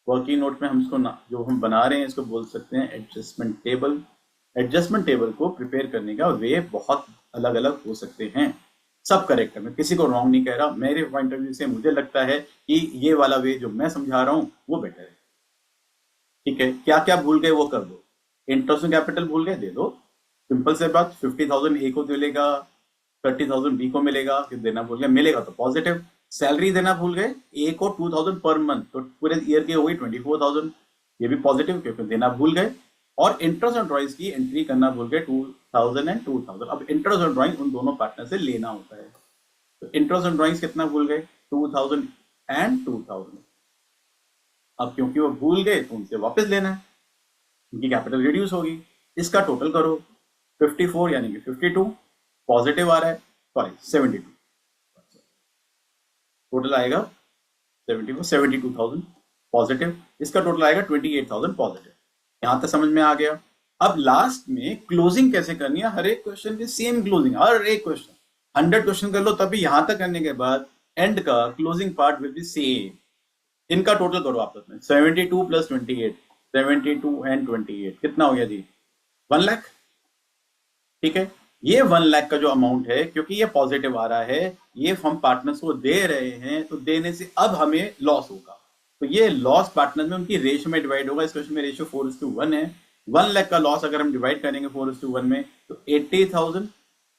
वर्किंग नोट में हम इसको जो हम बना रहे हैं इसको बोल सकते हैं एडजस्टमेंट टेबल। एडजस्टमेंट टेबल को प्रिपेयर करने का वे बहुत अलग अलग हो सकते हैं, सब करेक्ट है, मैं किसी को रॉन्ग नहीं कह रहा। मेरे पॉइंट ऑफ व्यू से मुझे लगता है कि ये वाला वे जो मैं समझा रहा हूँ वो बेटर है। ठीक है, क्या क्या भूल गए वो कर दो। इंटरेस्ट ऑन कैपिटल भूल गए, दे दो, सिंपल से बात। 50,000 ए को मिलेगा, 30,000 बी को मिलेगा, कि देना भूल गए, मिलेगा तो पॉजिटिव। सैलरी देना भूल गए, ए को 2,000 पर मंथ, तो पूरे ईयर की हो गई 24,000, ये भी पॉजिटिव क्योंकि देना भूल गए। और इंटरेस्ट ऑन ड्रॉइंग्स की एंट्री करना भूल गए, 2,000 एंड 2,000। अब इंटरेस्ट ऑन ड्रॉइंग उन दोनों पार्टनर से लेना होता है, तो इंटरेस्ट ऑन ड्रॉइंग्स कितना भूल गए, 2,000 एंड 2,000। अब क्योंकि वो भूल गए तो उनसे वापस लेना है, उनकी कैपिटल रिड्यूस होगी। इसका टोटल करो, 54 यानी कि 52 पॉजिटिव आ रहा है, सॉरी 72, टोटल आएगा 72,000 पॉजिटिव। इसका टोटल आएगा 28,000 पॉजिटिव। यहां तक समझ में आ गया। अब लास्ट में क्लोजिंग कैसे करनी है, हर एक क्वेश्चन की सेम क्लोजिंग, हर एक क्वेश्चन 100 क्वेश्चन कर लो तभी यहां तक करने के बाद एंड का closing part will be same. इनका टोटल करो आपस में, 72 + 28, 72 एंड 28 कितना हो गया जी, 1 लाख। ठीक है, ये 1 लाख का जो अमाउंट है, क्योंकि ये पॉजिटिव आ रहा है, ये हम पार्टनर्स को दे रहे हैं, तो देने से अब हमें लॉस होगा, तो ये लॉस पार्टनर में उनकी रेशियो में डिवाइड होगा। इस क्वेश्चन में रेशियो 4:1 है। 1 लाख का लॉस अगर हम डिवाइड करेंगे 4:1 में, तो 80,000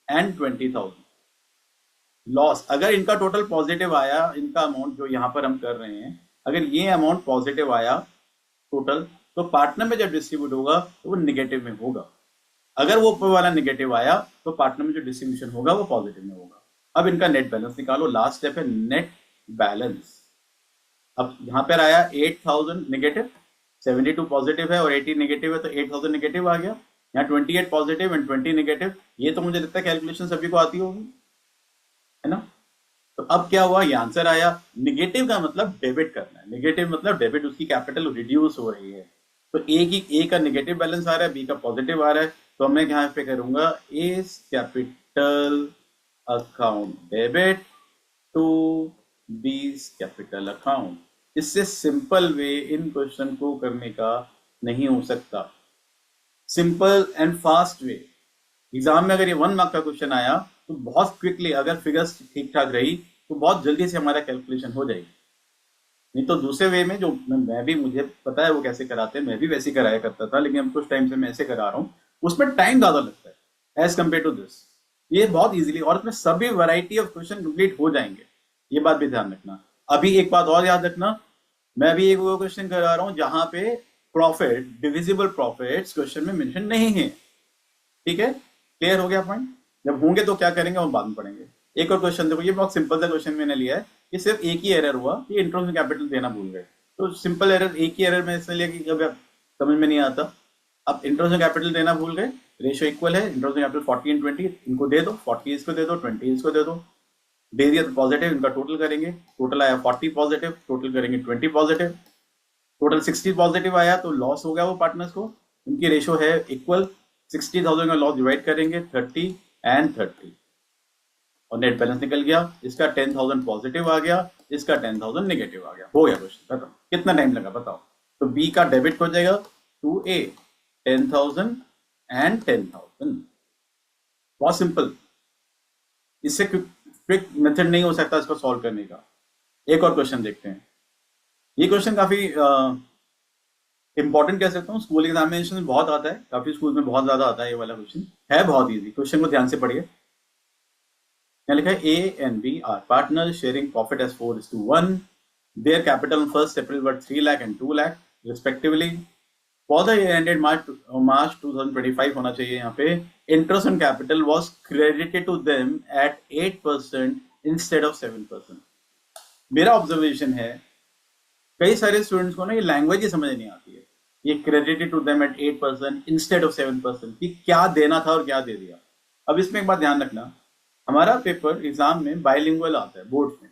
एंड 20,000 लॉस। अगर इनका टोटल पॉजिटिव आया, इनका अमाउंट जो यहाँ पर हम कर रहे हैं, अगर ये अमाउंट पॉजिटिव आया टोटल, तो पार्टनर में जब डिस्ट्रीब्यूट होगा तो वो निगेटिव में होगा। अगर वो ऊपर वाला निगेटिव आया तो पार्टनर में जो डिस्ट्रीब्यूशन होगा वो पॉजिटिव में होगा। अब इनका नेट बैलेंस निकालो, लास्ट स्टेप है नेट बैलेंस। अब यहां पर आया 8,000 नेगेटिव, 72 पॉजिटिव है और 80 नेगेटिव है, तो 8,000 नेगेटिव आ गया। यहाँ 28 पॉजिटिव एंड 20 नेगेटिव, ये तो मुझे लगता है कैलकुलेशन सभी को आती होगी, है ना। तो अब क्या हुआ, ये आंसर आया। निगेटिव का मतलब डेबिट करना है, निगेटिव मतलब डेबिट, उसकी कैपिटल रिड्यूस हो रही है। तो ए का निगेटिव बैलेंस आ रहा है, बी का पॉजिटिव आ रहा है, तो मैं यहाँ पे करूंगा S capital account debit to B's capital account. इससे सिंपल वे इन क्वेश्चन को करने का नहीं हो सकता, simple and fast way. Exam में अगर ये 1 मार्क का क्वेश्चन आया तो बहुत क्विकली, अगर फिगर्स ठीक ठाक रही तो बहुत जल्दी से हमारा कैलकुलेशन हो जाएगी। नहीं तो दूसरे वे में जो मैं भी, मुझे पता है वो कैसे कराते हैं, मैं भी वैसे कराया करता था, लेकिन अब कुछ टाइम से मैं ऐसे करा रहा हूँ, उसमें टाइम ज्यादा लगता है एज कम्पेयर टू दिस। ये बहुत इजीली, और इसमें सभी वैरायटी ऑफ क्वेश्चन कंप्लीट हो जाएंगे, ये बात भी ध्यान रखना। अभी एक बात और याद रखना, मैं अभी एक वो क्वेश्चन करा रहा हूँ जहां पे प्रॉफिट, डिविजिबल प्रॉफिट्स क्वेश्चन में मेंशन नहीं है। ठीक है, क्लियर हो गया पॉइंट। जब होंगे तो क्या करेंगे वो बाद में पढ़ेंगे। एक और क्वेश्चन देखो, ये बहुत सिंपल सा क्वेश्चन मैंने लिया है, ये सिर्फ एक ही एरर हुआ, ये इंटरेस्ट कैपिटल देना भूल गए, तो सिंपल एरर, एक ही एरर में इसलिए कि जब समझ में नहीं आता। अब इंटरेस्ट कैपिटल देना भूल गए, रेशियो इक्वल है, इंटरेस्ट कैपिटल 40 एंड 20, इनको दे दो, 40 इसको दे दो, 20 इसको दे दो, दे दिया तो पॉजिटिव, इनका टोटल करेंगे, टोटल आया 40 पॉजिटिव, टोटल करेंगे 20 पॉजिटिव, टोटल 60 पॉजिटिव आया, तो लॉस हो गया वो पार्टनर्स को, उनकी रेशो है इक्वल, 60,000 का लॉस डिवाइड करेंगे 30 एंड 30 और नेट बैलेंस निकल गया। इसका 10,000 पॉजिटिव आ गया, इसका 10,000 नेगेटिव आ गया। हो गया क्वेश्चन, बताओ कितना टाइम लगा बताओ। तो बी का डेबिट हो जाएगा टू ए 10,000 एंड 10,000। बहुत सिंपल, इससे क्विक मेथड नहीं हो सकता इसको सॉल्व करने का। एक और क्वेश्चन देखते हैं। ये क्वेश्चन काफी इंपॉर्टेंट कह सकता हूँ, स्कूल एग्जामिनेशन में बहुत आता है, काफी स्कूल में बहुत ज्यादा आता है। ये वाला क्वेश्चन है बहुत इजी, क्वेश्चन को ध्यान से पढ़िए। यहाँ लिखा है A and B are partner sharing profit as 4:1। Their capital on 1st April were 3 lakh and 2 lakh respectively. For the year ended March 2025 होना चाहिए यहाँ पे। Interest on capital was credited to them at 8% instead of 7%. मेरा observation है कई सारे students को ना ये लैंग्वेज ही समझ नहीं आती है। ये credited to them at 8% instead of 7%, कि क्या देना था और क्या दे दिया। अब इसमें एक बात ध्यान रखना, हमारा पेपर एग्जाम में बाइलिंगुअल आता है बोर्ड में।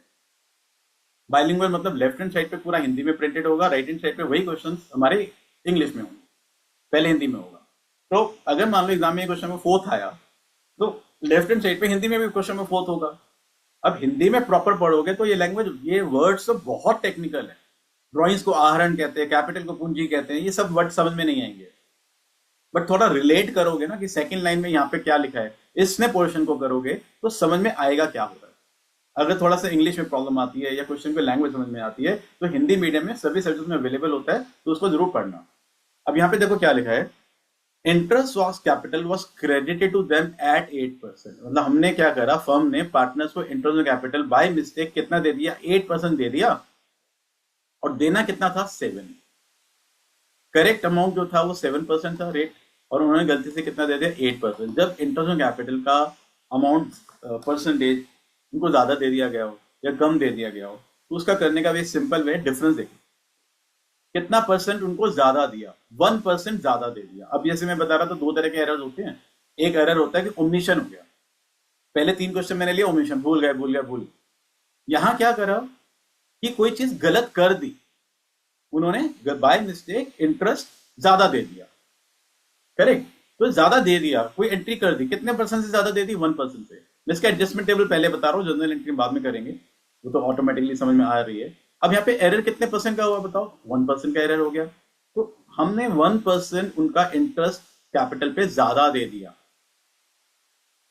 बाइलिंगुअल मतलब लेफ्ट हैंड साइड पे पूरा हिंदी में प्रिंटेड होगा, राइट हैंड साइड पे वही क्वेश्चंस हमारे इंग्लिश में होंगे, पहले हिंदी में होगा। तो अगर मान लो एग्जाम में क्वेश्चन में 4th आया तो लेफ्ट हैंड साइड पे हिंदी में भी क्वेश्चन में 4th होगा। अब हिंदी में प्रॉपर पढ़ोगे तो ये लैंग्वेज, ये वर्ड्स तो बहुत टेक्निकल है। ड्रॉइंग्स को आहरण कहते हैं, कैपिटल को पूंजी कहते हैं, ये सब वर्ड समझ में नहीं आएंगे। बट थोड़ा रिलेट करोगे ना कि सेकंड लाइन में यहाँ पे क्या लिखा है, इसने पोर्शन को करोगे तो समझ में आएगा क्या हो रहा है। अगर थोड़ा सा इंग्लिश में प्रॉब्लम आती है या क्वेश्चन को लैंग्वेज समझ में आती है तो हिंदी मीडियम में सभी सब्जेक्ट में अवेलेबल होता है, तो उसको जरूर पढ़ना। अब यहाँ पे देखो क्या लिखा है, interest was capital was credited to them at 8%। मतलब हमने क्या करा, फर्म ने पार्टनर्स को इंटरेस्ट कैपिटल बाय मिस्टेक कितना दे दिया, 8% दे दिया, और देना कितना था 7। करेक्ट अमाउंट जो था वो 7% था रेट, और उन्होंने गलती से कितना दे दिया 8%। जब इंटरेस्ट कैपिटल का अमाउंट परसेंटेज उनको ज्यादा दे दिया गया हो या कम दे दिया गया हो तो उसका करने का भी सिंपल वे, डिफरेंस देखो कितना परसेंट उनको ज्यादा दिया, 1% ज्यादा दे दिया। अब जैसे मैं बता रहा था 2 तरह के एरर होते हैं। एक एरर होता है कि ओमिशन हो गया, पहले 3 क्वेश्चन मैंने लिया ओमिशन, भूल गया। यहां क्या करा कि कोई चीज गलत कर दी, उन्होंने बाय मिस्टेक इंटरेस्ट ज्यादा दे दिया। करेक्ट, तो ज्यादा दे दिया, कोई एंट्री कर दी, कितने परसेंट से ज्यादा दे दी, 1% से। मैं इसका एडजस्टमेंट टेबल पहले बता रहा हूँ, जनरल एंट्री बाद में करेंगे, वो तो ऑटोमेटिकली समझ में आ रही है। अब यहाँ पे एरर कितने परसेंट का हुआ बताओ, 1% का एरर हो गया। तो हमने 1% उनका इंटरेस्ट कैपिटल पे ज्यादा दे दिया।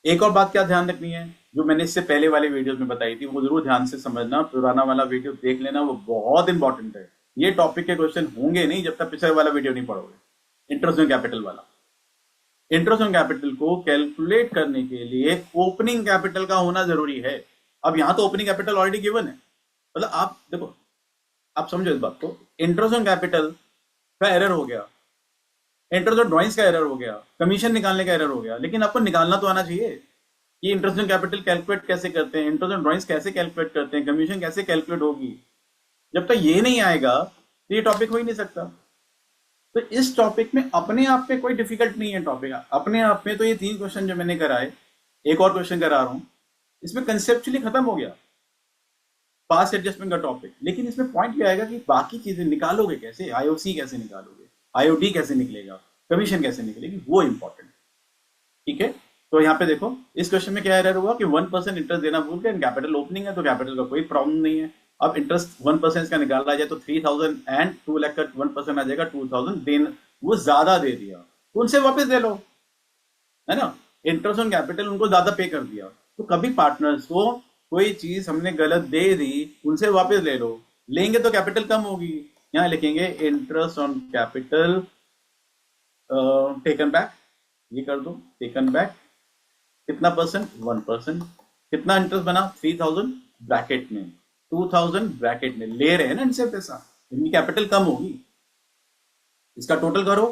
एक और बात क्या ध्यान रखनी है, जो मैंने इससे पहले वाले वीडियोस में बताई थी, वो जरूर ध्यान से समझना, पुराना वाला वीडियो देख लेना, वो बहुत इंपॉर्टेंट है। ये टॉपिक के क्वेश्चन होंगे नहीं जब तक पिछले वाला वीडियो नहीं पढ़ोगे। इंटरेस्ट ऑन कैपिटल वाला, इंटरेस्ट ऑन कैपिटल को कैलकुलेट करने के लिए ओपनिंग कैपिटल का होना जरूरी है। अब यहां तो ओपनिंग कैपिटल ऑलरेडी गिवन है, मतलब आप देखो, आप समझो इस बात को, इंटरेस्ट ऑन कैपिटल का एरर हो गया, इंटरेस्ट ऑन ड्रॉइंग्स का एरर हो गया, कमीशन निकालने का एरर हो गया, लेकिन आपको निकालना तो आना चाहिए कि इंटरेस्ट ऑन कैपिटल कैलकुलेट कैसे करते हैं, इंटरेस्ट ऑन ड्रॉइंग्स कैसे कैलकुलेट करते हैं, कमीशन कैसे कैलकुलेट होगी। जब तक ये नहीं आएगा तो ये टॉपिक हो ही नहीं सकता। तो इस टॉपिक में अपने आप में कोई डिफिकल्ट नहीं है टॉपिक अपने आप में। तो ये 3 क्वेश्चन जो मैंने कराए, एक और क्वेश्चन करा रहा हूं, इसमें कंसेप्चुअली खत्म हो गया पास एडजस्टमेंट का टॉपिक। लेकिन इसमें पॉइंट क्या आएगा कि बाकी चीजें निकालोगे कैसे, आईओसी कैसे निकालोगे, आईओडी कैसे निकलेगा, कमीशन कैसे निकलेगी, वो इंपॉर्टेंट। ठीक है, तो यहाँ पे देखो इस क्वेश्चन में क्या एरर हुआ कि 1% इंटरेस्ट देना भूल गए, कैपिटल ओपनिंग है तो कैपिटल का कोई प्रॉब्लम नहीं है। अब इंटरेस्ट 1% का निकाला जाए तो 3,000 एंड 2 लाख का 1% आ जाएगा 2,000 देन, वो ज्यादा दे दिया तो उनसे वापस ले लो, है ना। इंटरेस्ट ऑन कैपिटल उनको ज्यादा पे कर दिया, तो कभी पार्टनर्स को कोई चीज हमने गलत दे दी, उनसे वापस ले लो, लेंगे तो कैपिटल कम होगी। यहां लिखेंगे interest on capital taken back, ये कर दो टेकन बैक, कितना परसेंट, 1%। कितना इंटरेस्ट बना, 3,000 ब्रैकेट में, 2,000 ब्रैकेट में, ले रहे हैं ना इनसे पैसा, इनकी कैपिटल कम होगी। इसका टोटल करो,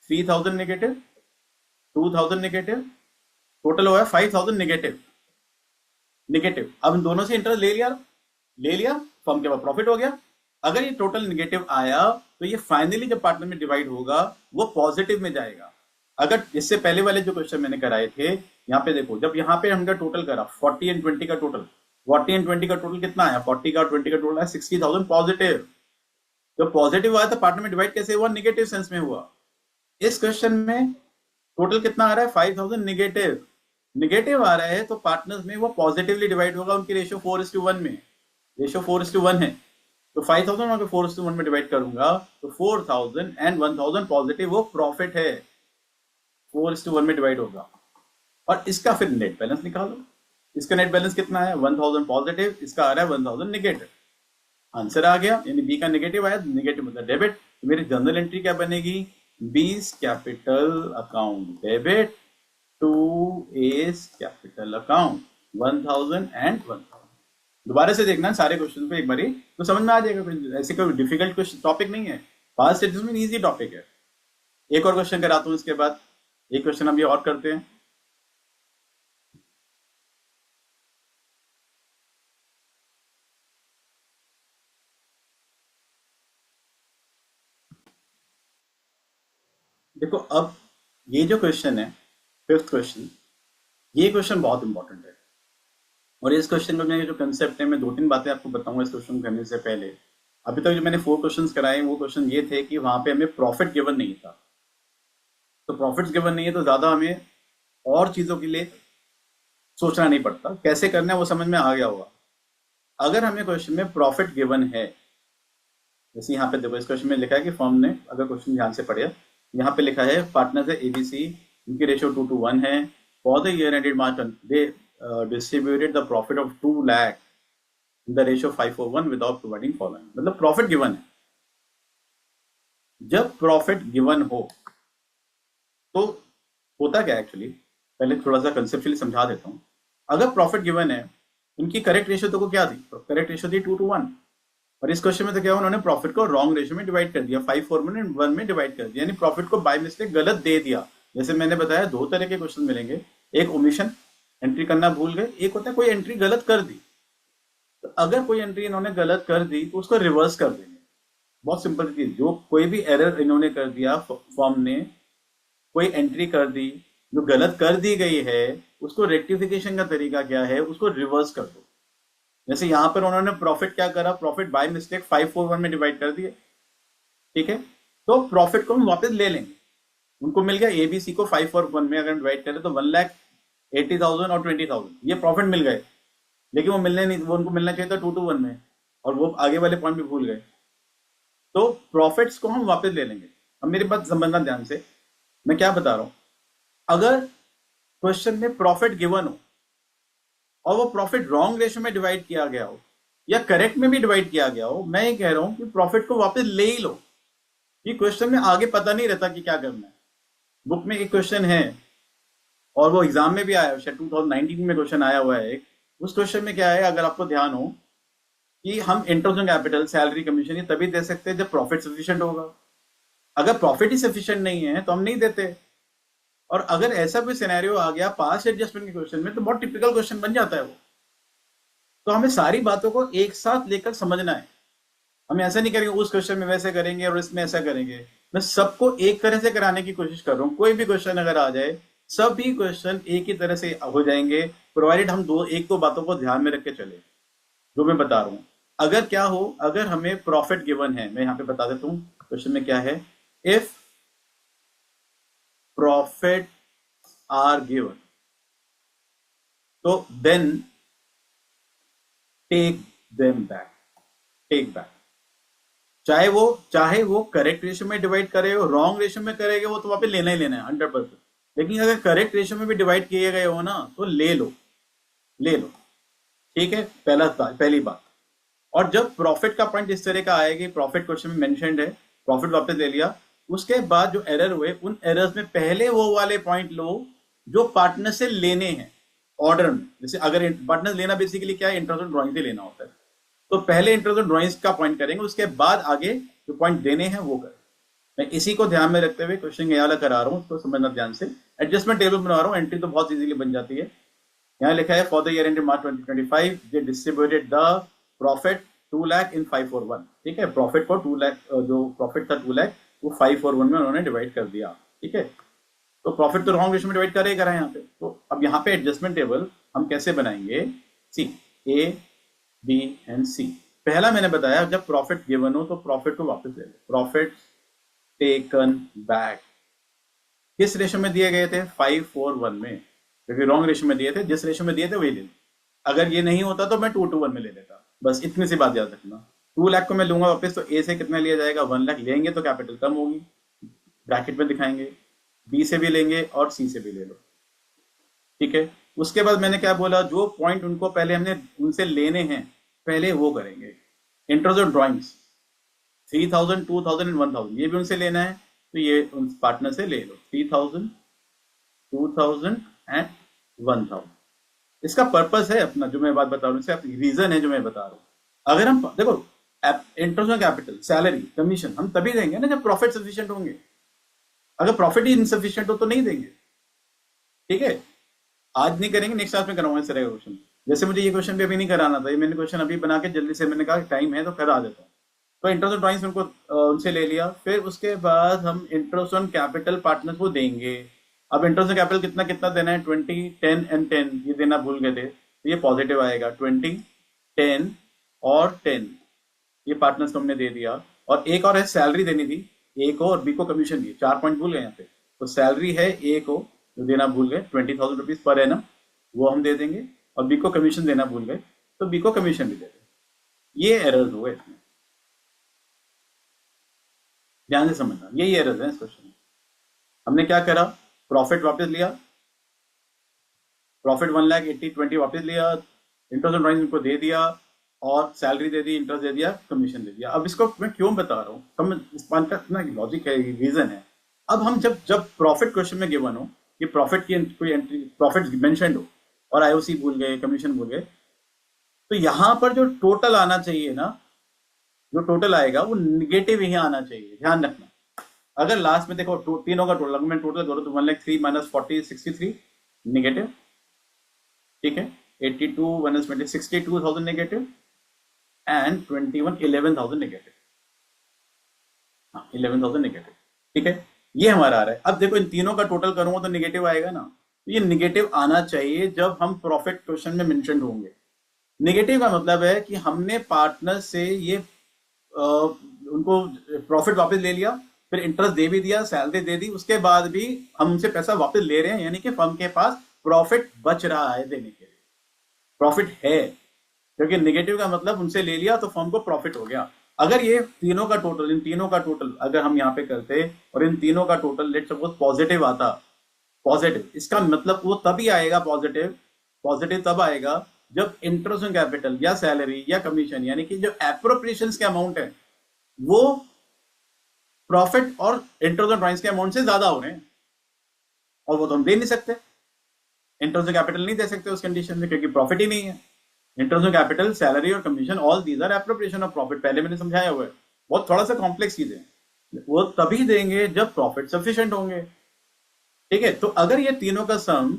3,000 नेगेटिव, 2,000 नेगेटिव, टोटल हुआ 5,000 नेगेटिव। अब इन दोनों से इंटरेस्ट ले लिया, फर्म के पास प्रॉफिट हो गया। अगर ये टोटल नेगेटिव आया तो ये फाइनली जब पार्टनर में डिवाइड होगा वो पॉजिटिव में जाएगा। अगर इससे पहले वाले जो क्वेश्चन मैंने कराए थे, यहाँ पे देखो, जब यहाँ पे हमने टोटल करा 40 एंड 20 का टोटल, 40 एंड 20 का टोटल कितना आया, 40 का और 20 का टोटल आया 60,000 पॉजिटिव। जब पॉजिटिव आया तो पार्टनर में डिवाइड कैसे हुआ, नेगेटिव सेंस में हुआ। इस क्वेश्चन में टोटल कितना आ रहा है 5000 निगेटिव, निगेटिव आ रहा है तो पार्टनर्स में वो पॉजिटिवली डिवाइड होगा, उनकी रेशियो 4:1 में, रेशियो 4:1 है, तो 5000 वहां पे 4:1 में डिवाइड करूंगा तो 4000 एंड 1000 पॉजिटिव वो प्रॉफिट है, 4:1 में डिवाइड होगा। और इसका फिर नेट बैलेंस निकालो, इसका नेट बैलेंस कितना है 1000 पॉजिटिव, इसका आ रहा है 1000 निगेटिव, आंसर आ गया, यानी बी का नेगेटिव आया, नेगेटिव मतलब डेबिट, तो मेरी जनरल एंट्री क्या बनेगी, B's capital account debit to S capital account 1000 and 1000। दोबारा से देखना सारे क्वेश्चन को एक बारी तो समझ में आ जाएगा, ऐसे कोई डिफिकल्ट क्वेश्चन टॉपिक नहीं है, पास्ट एडजस्टमेंट इजी टॉपिक है। एक और क्वेश्चन कराता हूँ इसके बाद, एक क्वेश्चन हम ये और करते हैं। देखो अब ये जो क्वेश्चन है, फिफ्थ क्वेश्चन, ये क्वेश्चन बहुत इंपॉर्टेंट है, और इस क्वेश्चन में मेरे जो कंसेप्ट है, मैं दो तीन बातें आपको बताऊंगा इस क्वेश्चन करने से पहले। अभी तक जो मैंने 4 क्वेश्चंस कराए वो क्वेश्चन ये थे कि वहां पे हमें प्रॉफिट गिवन नहीं था, तो प्रॉफिट्स गिवन नहीं है तो ज्यादा हमें और चीजों के लिए सोचना नहीं पड़ता, कैसे करना है वो समझ में आ गया होगा। अगर हमें क्वेश्चन में प्रॉफिट गिवन है, जैसे यहाँ पे देखो इस क्वेश्चन में लिखा है कि फर्म ने, अगर क्वेश्चन ध्यान से पढ़े, यहाँ पे लिखा है पार्टनर्स है एबीसी, उनकी रेशियो 2:1 है, for the year ended March they distributed the profit of 2 lakh in the ratio 5:1 without providing following, मतलब प्रॉफिट गिवन है। जब प्रॉफिट गिवन हो तो होता क्या एक्चुअली, पहले थोड़ा सा कंसेप्चुअली समझा देता हूँ। अगर प्रॉफिट गिवन है, उनकी करेक्ट रेशियो तो क्या थी, करेक्ट रेशियो थी 2:1, और इस क्वेश्चन में तो क्या उन्होंने प्रॉफिट को रॉन्ग रेशियो में डिवाइड कर दिया, 5:1 में डिवाइड कर दिया, यानी प्रॉफिट को बाय मिस्टेक गलत दे दिया। जैसे मैंने बताया दो तरह के क्वेश्चन मिलेंगे, एक ओमिशन, एंट्री करना भूल गए, एक होता है कोई एंट्री गलत कर दी। तो अगर कोई एंट्री इन्होंने गलत कर दी तो उसको रिवर्स कर देंगे, बहुत सिंपल चीज, जो कोई भी एरर इन्होंने कर दिया, फॉर्म ने कोई एंट्री कर दी जो गलत कर दी गई है, उसको रेक्टिफिकेशन का तरीका क्या है, उसको रिवर्स कर दो। जैसे यहां पर उन्होंने प्रॉफिट क्या करा, प्रॉफिट बाय मिस्टेक 5:1 में डिवाइड कर दिए, ठीक है, तो प्रॉफिट को हम वापस ले लेंगे, उनको मिल गया एबीसी को 5:1 में अगर डिवाइड करें तो 1,80,000 और 20,000 ये प्रॉफिट मिल गए, लेकिन वो मिलने नहीं, वो उनको मिलना चाहिए था 2:1 में, और वो आगे वाले पॉइंट भी भूल गए, तो प्रॉफिट्स को हम वापस ले लेंगे। अब मेरी बात समझना ध्यान से, मैं क्या बता रहा हूं, अगर क्वेश्चन में प्रॉफिट गिवन हो और वो प्रॉफिट रॉन्ग रेशियो में डिवाइड किया गया हो या करेक्ट में भी डिवाइड किया गया हो, मैं ये कह रहा हूं कि प्रॉफिट को वापस ले ही लो, ये क्वेश्चन में आगे पता नहीं रहता कि क्या करना है। बुक में एक क्वेश्चन है और वो एग्जाम में भी आया है, शायद 2019 में क्वेश्चन आया हुआ है एक, उस क्वेश्चन में क्या है, अगर आपको ध्यान हो, कि हम interest on capital, salary, commission ये तभी दे सकते हैं जब प्रॉफिट सफिशिएंट होगा, अगर प्रॉफिट ही सफिशिएंट नहीं है तो हम नहीं देते। और अगर ऐसा कोई सिनेरियो आ गया पास्ट एडजस्टमेंट के क्वेश्चन में तो बहुत टिपिकल क्वेश्चन बन जाता है वो, तो हमें सारी बातों को एक साथ लेकर समझना है, हम ऐसा नहीं करेंगे उस क्वेश्चन में वैसे करेंगे और इसमें ऐसा करेंगे, मैं सबको एक तरह से कराने की कोशिश कर रहा हूँ, कोई भी क्वेश्चन अगर आ जाए सभी क्वेश्चन एक ही तरह से हो जाएंगे, प्रोवाइडेड हम एक दो बातों को ध्यान में रख के चले, जो मैं बता रहा हूँ। अगर क्या हो, अगर हमें प्रॉफिट गिवन है, मैं यहाँ पे बता देता हूँ क्वेश्चन में क्या है, इफ प्रॉफिट आर गिवन तो then take them back, take back, चाहे वो करेक्ट रेशियो में डिवाइड करे हो, रॉन्ग रेशियो में करेगा वो तो वापस लेना ही लेना है 100%, लेकिन अगर करेक्ट रेशियो में भी डिवाइड किए गए हो ना तो ले लो, ले लो, ठीक है, पहली बात। और जब प्रॉफिट का पॉइंट इस तरह का आएगा, प्रॉफिट क्वेश्चन में मेंशन्ड है, प्रॉफिट वापस ले लिया, उसके बाद जो एरर हुए उन एरर्स में पहले वो वाले पॉइंट लो जो पार्टनर से लेने हैं ऑर्डर में। जैसे अगर पार्टनर लेना बेसिकली क्या है, इंटरेस्ट ड्राइंग से लेना होता है, तो पहले इंटरेस्ट ड्राइंग्स का पॉइंट करेंगे, उसके बाद आगे जो पॉइंट देने हैं वो करें। मैं इसी को ध्यान में रखते हुए क्वेश्चन ये वाला करा रहा हूँ, उसको समझना ध्यान से। एडजस्टमेंट टेबल बना रहा हूँ, एंट्री तो बहुत इजीली बन जाती है। यहाँ लिखा है for the year ended March 2025 they distributed the profit 2 lakh in 5:1, ठीक है, प्रॉफिट को 2 लाख, जो प्रॉफिट था 2 लाख वो 5:1 में उन्होंने डिवाइड कर दिया, ठीक है, तो प्रॉफिट तो रॉन्ग रेशियो में डिवाइड करेगा रहा है यहाँ पे। तो अब यहाँ पे एडजस्टमेंट टेबल हम कैसे बनाएंगे, सी ए बी एंड सी। पहला मैंने बताया जब प्रॉफिट गिवन हो तो प्रॉफिट को वापस ले लो, प्रॉफिट टेकन बैक, किस रेशो में दिए गए थे? 5:4:1 में, क्योंकि रॉन्ग रेशो में दिए थे, जिस रेशो में दिए थे वही ले लो। अगर ये नहीं होता तो मैं 2:1 में ले लेता। बस इतनी सी बात याद रखना। 2 लाख को मैं लूंगा वापस, तो ए से कितना लिया जाएगा? 1 लाख लेंगे तो कैपिटल कम होगी, ब्रैकेट में दिखाएंगे। बी से भी लेंगे और सी से भी ले लो, ठीक है। उसके बाद मैंने क्या बोला, जो पॉइंट उनको पहले हमने उनसे लेने हैं पहले वो करेंगे। इंटरेस्ट ऑफ ड्रॉइंग्स 3000, 2000 एंड 1000 ये भी उनसे लेना है, तो ये उन पार्टनर से ले लो 3000, 2000 एंड 1000। इसका पर्पस है अपना, जो मैं बात बता रहा हूँ, रीजन है जो मैं बता रहा हूँ। अगर हम देखो, interest on capital, salary, commission हम तभी देंगे ना जब प्रॉफिट सफिशिएंट होंगे। अगर प्रॉफिट ही इनसफिशिएंट हो तो नहीं देंगे, ठीक है। आज नहीं करेंगे, नेक्स्ट क्लास में कराऊंगा इस तरह का क्वेश्चन। जैसे मुझे ये क्वेश्चन भी अभी नहीं कराना था, ये मैंने क्वेश्चन अभी बना के जल्दी से, मैंने कहा टाइम है तो करा देता हूँ। तो इंटरेस्ट ऑन ड्राइंग्स उनको उनसे ले लिया, फिर उसके बाद हम इंटरेस्ट ऑन कैपिटल पार्टनर्स को देंगे। अब इंटरेस्ट ऑन कैपिटल कितना कितना देना है? 20, 10 एंड 10, ये देना भूल गए थे, तो ये पॉजिटिव आएगा। 20, 10 और 10 ये पार्टनर्स को हमने दे दिया। और एक और है, सैलरी देनी थी ए को और बी को कमीशन दी, 4 पॉइंट भूल गए यहाँ पे। तो सैलरी है ए को जो देना भूल गए 20,000 रुपीज पर एनम, वो हम दे देंगे। और बी को कमीशन देना भूल गए तो बी को कमीशन भी दे देंगे। ये एरर्स हुए इसमें, ध्यान से समझना, यही एरर्स है इस क्वेश्चन में। हमने क्या करा, प्रॉफिट वापस लिया, प्रॉफिट 1,80,20 वापस लिया, इंटरेस्ट ऑन ड्राइंग इनको दे दिया, और सैलरी दे दी, इंटरेस्ट दे दिया, कमीशन दे दिया। अब इसको मैं क्यों बता रहा हूँ, समझ, इस बात का इतना लॉजिक है, रीजन है। अब हम जब जब प्रॉफिट क्वेश्चन में गिवन हो कि प्रॉफिट की कोई एंट्री, प्रॉफिट मेंशन हो और आईओसी भूल गए, कमीशन भूल गए, तो यहां पर जो टोटल आना चाहिए ना, जो टोटल आएगा वो निगेटिव ही आना चाहिए, ध्यान रखना। अगर लास्ट में देखो तीनों का टोटल, अगर मैं टोटल करूँ तो 1,03 माइनस 40, 63 निगेटिव, ठीक है। 82 माइनस 20, 62,000 नेगेटिव, एंड 21, 11,000 नेगेटिव। हाँ, 11,000 नेगेटिव, ठीक है। ये हमारा आ रहा है। अब देखो इन तीनों का टोटल करूंगा तो निगेटिव आएगा ना, तो ये निगेटिव आना चाहिए जब हम प्रॉफिट क्वेश्चन में मेंशन होंगे। निगेटिव का मतलब है कि हमने पार्टनर से ये उनको प्रॉफिट वापस ले लिया, फिर इंटरेस्ट दे भी दिया, सैलरी दे दी, उसके बाद भी हम उनसे पैसा वापस ले रहे हैं, यानी कि फर्म के पास प्रॉफिट बच रहा है देने के लिए, प्रॉफिट है। क्योंकि निगेटिव का मतलब उनसे ले लिया तो फर्म को प्रॉफिट हो गया। अगर ये तीनों का टोटल, इन तीनों का टोटल अगर हम यहाँ पे करते और इन तीनों का टोटल लेट सपोज पॉजिटिव आता, पॉजिटिव, इसका मतलब वो तभी आएगा पॉजिटिव, पॉजिटिव तब आएगा जब इंटरेस्ट ऑन कैपिटल या सैलरी या कमीशन, यानी कि जो एप्रोप्रिएशन के अमाउंट है वो प्रॉफिट और इंटरेस्ट ऑन ड्राइंग्स के अमाउंट से ज्यादा हो रहे हैं, और वो तो हम दे नहीं सकते, इंटरेस्ट ऑन कैपिटल नहीं दे सकते उस कंडीशन में, क्योंकि प्रॉफिट ही नहीं है। इंटरेस्ट ऑन कैपिटल, सैलरी और commission, all these are appropriation of profit, पहले मैंने समझाया हुआ है। बहुत थोड़ा सा कॉम्प्लेक्स चीजें, वो तभी देंगे जब प्रॉफिट सफिशिएंट होंगे, ठीक है। तो अगर ये तीनों का सम,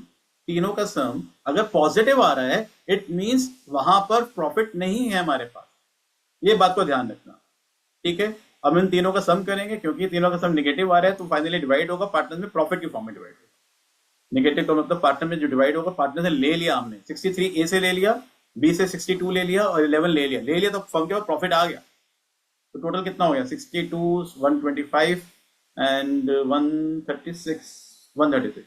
तीनों का सम अगर पॉजिटिव आ रहा है, इट मींस वहां पर प्रॉफिट नहीं है हमारे पास, ये बात को ध्यान रखना, ठीक है। अब इन तीनों का सम करेंगे, क्योंकि तीनों का सम निगेटिव आ रहा है तो फाइनली डिवाइड होगा पार्टनर में, प्रॉफिट की फॉर्म में डिवाइड होगा। निगेटिव का मतलब पार्टनर में जो डिवाइड होगा, पार्टनर से ले लिया हमने 63 ए से ले लिया, बी से 62 ले लिया और 11 ले लिया तो फर्म के बाद प्रॉफिट आ गया। तो टोटल कितना हो गया? 62, 125 एंड 136, 136।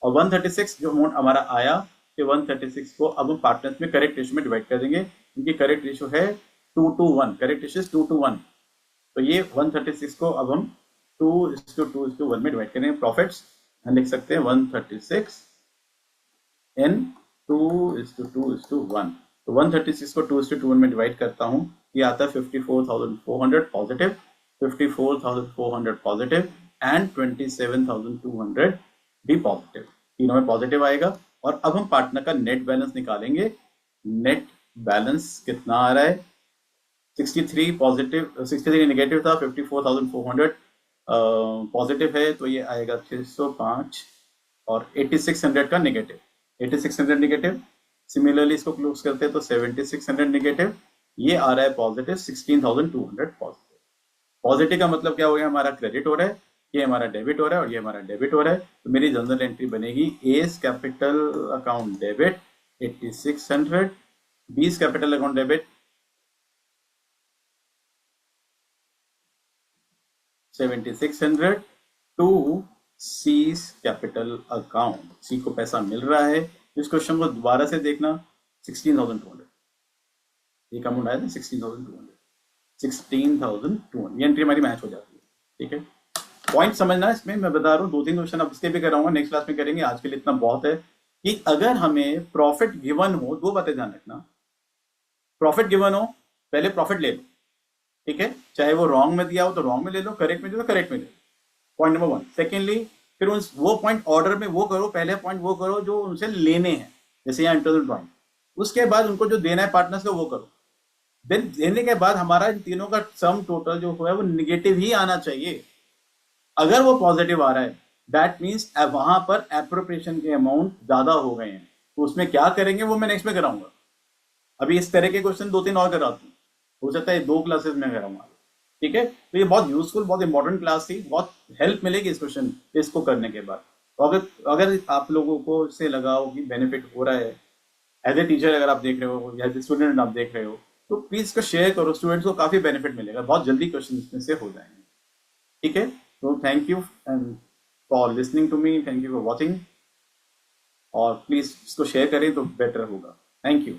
और 136 जो अमाउंट हमारा आया, कि 136 को अब हम पार्टनर्स में करेक्ट रेशियो में डिवाइड कर देंगे, क्योंकि करेक्ट रेशियो है 2:1, करेक्ट रेशियो 2:1। तो ये 136 को अब हम 2:2:1 में डिवाइड करेंगे। प्रॉफिट्स हम लिख सकते हैं 136 इन 2:2:1। तो 136 को 2:1 में डिवाइड करता हूं, ये आता है 54,400 पॉजिटिव, 54,400 पॉजिटिव एंड 27,200 भी पॉजिटिव, तीनों में पॉजिटिव आएगा। और अब हम पार्टनर का नेट बैलेंस निकालेंगे। नेट बैलेंस कितना आ रहा है? 63 पॉजिटिव, 63 नेगेटिव था, 54,400 पॉजिटिव है, तो ये आएगा 605, और 8600 का नेगेटिव, 8600 नेगेटिव। सिमिलरली इसको क्लोज करते हैं तो 7600 नेगेटिव, ये आ रहा है पॉजिटिव 16,200 पॉजिटिव। पॉजिटिव का मतलब क्या हो गया? हमारा क्रेडिट हो रहा है, ये हमारा डेबिट हो रहा है और ये हमारा डेबिट हो रहा है। तो मेरी जनरल एंट्री बनेगी A's capital account debit 8600, B's capital account debit 7600 to C's capital account, C को पैसा मिल रहा है। इस क्वेश्चन को दोबारा से देखना, 16,200 एक अमाउंट आया था 16,200, 16,200 ये एंट्री हमारी मैच हो जाती है। ठीक है, पॉइंट समझना है इसमें, मैं बता रहा हूँ 2-3 क्वेश्चन अब इसके भी कराऊंगा, नेक्स्ट क्लास में करेंगे, आज के लिए इतना बहुत है कि अगर हमें प्रॉफिट गिवन हो, दो बातें ध्यान रखना, प्रॉफिट गिवन हो पहले प्रॉफिट ले लो, ठीक है, चाहे वो रॉन्ग में दिया हो तो रॉन्ग में ले लो, करेक्ट में दिया तो करेक्ट में ले लो, पॉइंट नंबर 1। सेकेंडली फिर उस वो पॉइंट ऑर्डर में वो करो, पहले पॉइंट वो करो जो उनसे लेने हैं, जैसे यहाँ इंटरनल ड्रॉइंग, उसके बाद उनको जो देना है पार्टनर्स को वो करो, देन देने के बाद हमारा इन तीनों का सम टोटल जो है वो निगेटिव ही आना चाहिए। अगर वो पॉजिटिव आ रहा है दैट मीन्स वहां पर एप्रोप्रिएशन के अमाउंट ज्यादा हो गए हैं, तो उसमें क्या करेंगे वो मैं नेक्स्ट में कराऊंगा। अभी इस तरह के क्वेश्चन 2-3 और कराता हूँ, हो सकता है 2 क्लासेस में कराऊंगा। ठीक है, तो ये बहुत यूजफुल, बहुत इंपॉर्टेंट क्लास थी, बहुत हेल्प मिलेगी इस क्वेश्चन इसको करने के बाद। तो अगर अगर आप लोगों को इससे लगा हो कि बेनिफिट हो रहा है, एज ए टीचर अगर आप देख रहे हो या एज ए स्टूडेंट आप देख रहे हो, तो प्लीज इसको शेयर करो, स्टूडेंट्स को काफी बेनिफिट मिलेगा, बहुत जल्दी क्वेश्चन इसमें से हो जाएंगे। ठीक है, तो thank you and for listening to me, thank you for watching, और प्लीज इसको शेयर करें तो बेटर होगा। Thank you.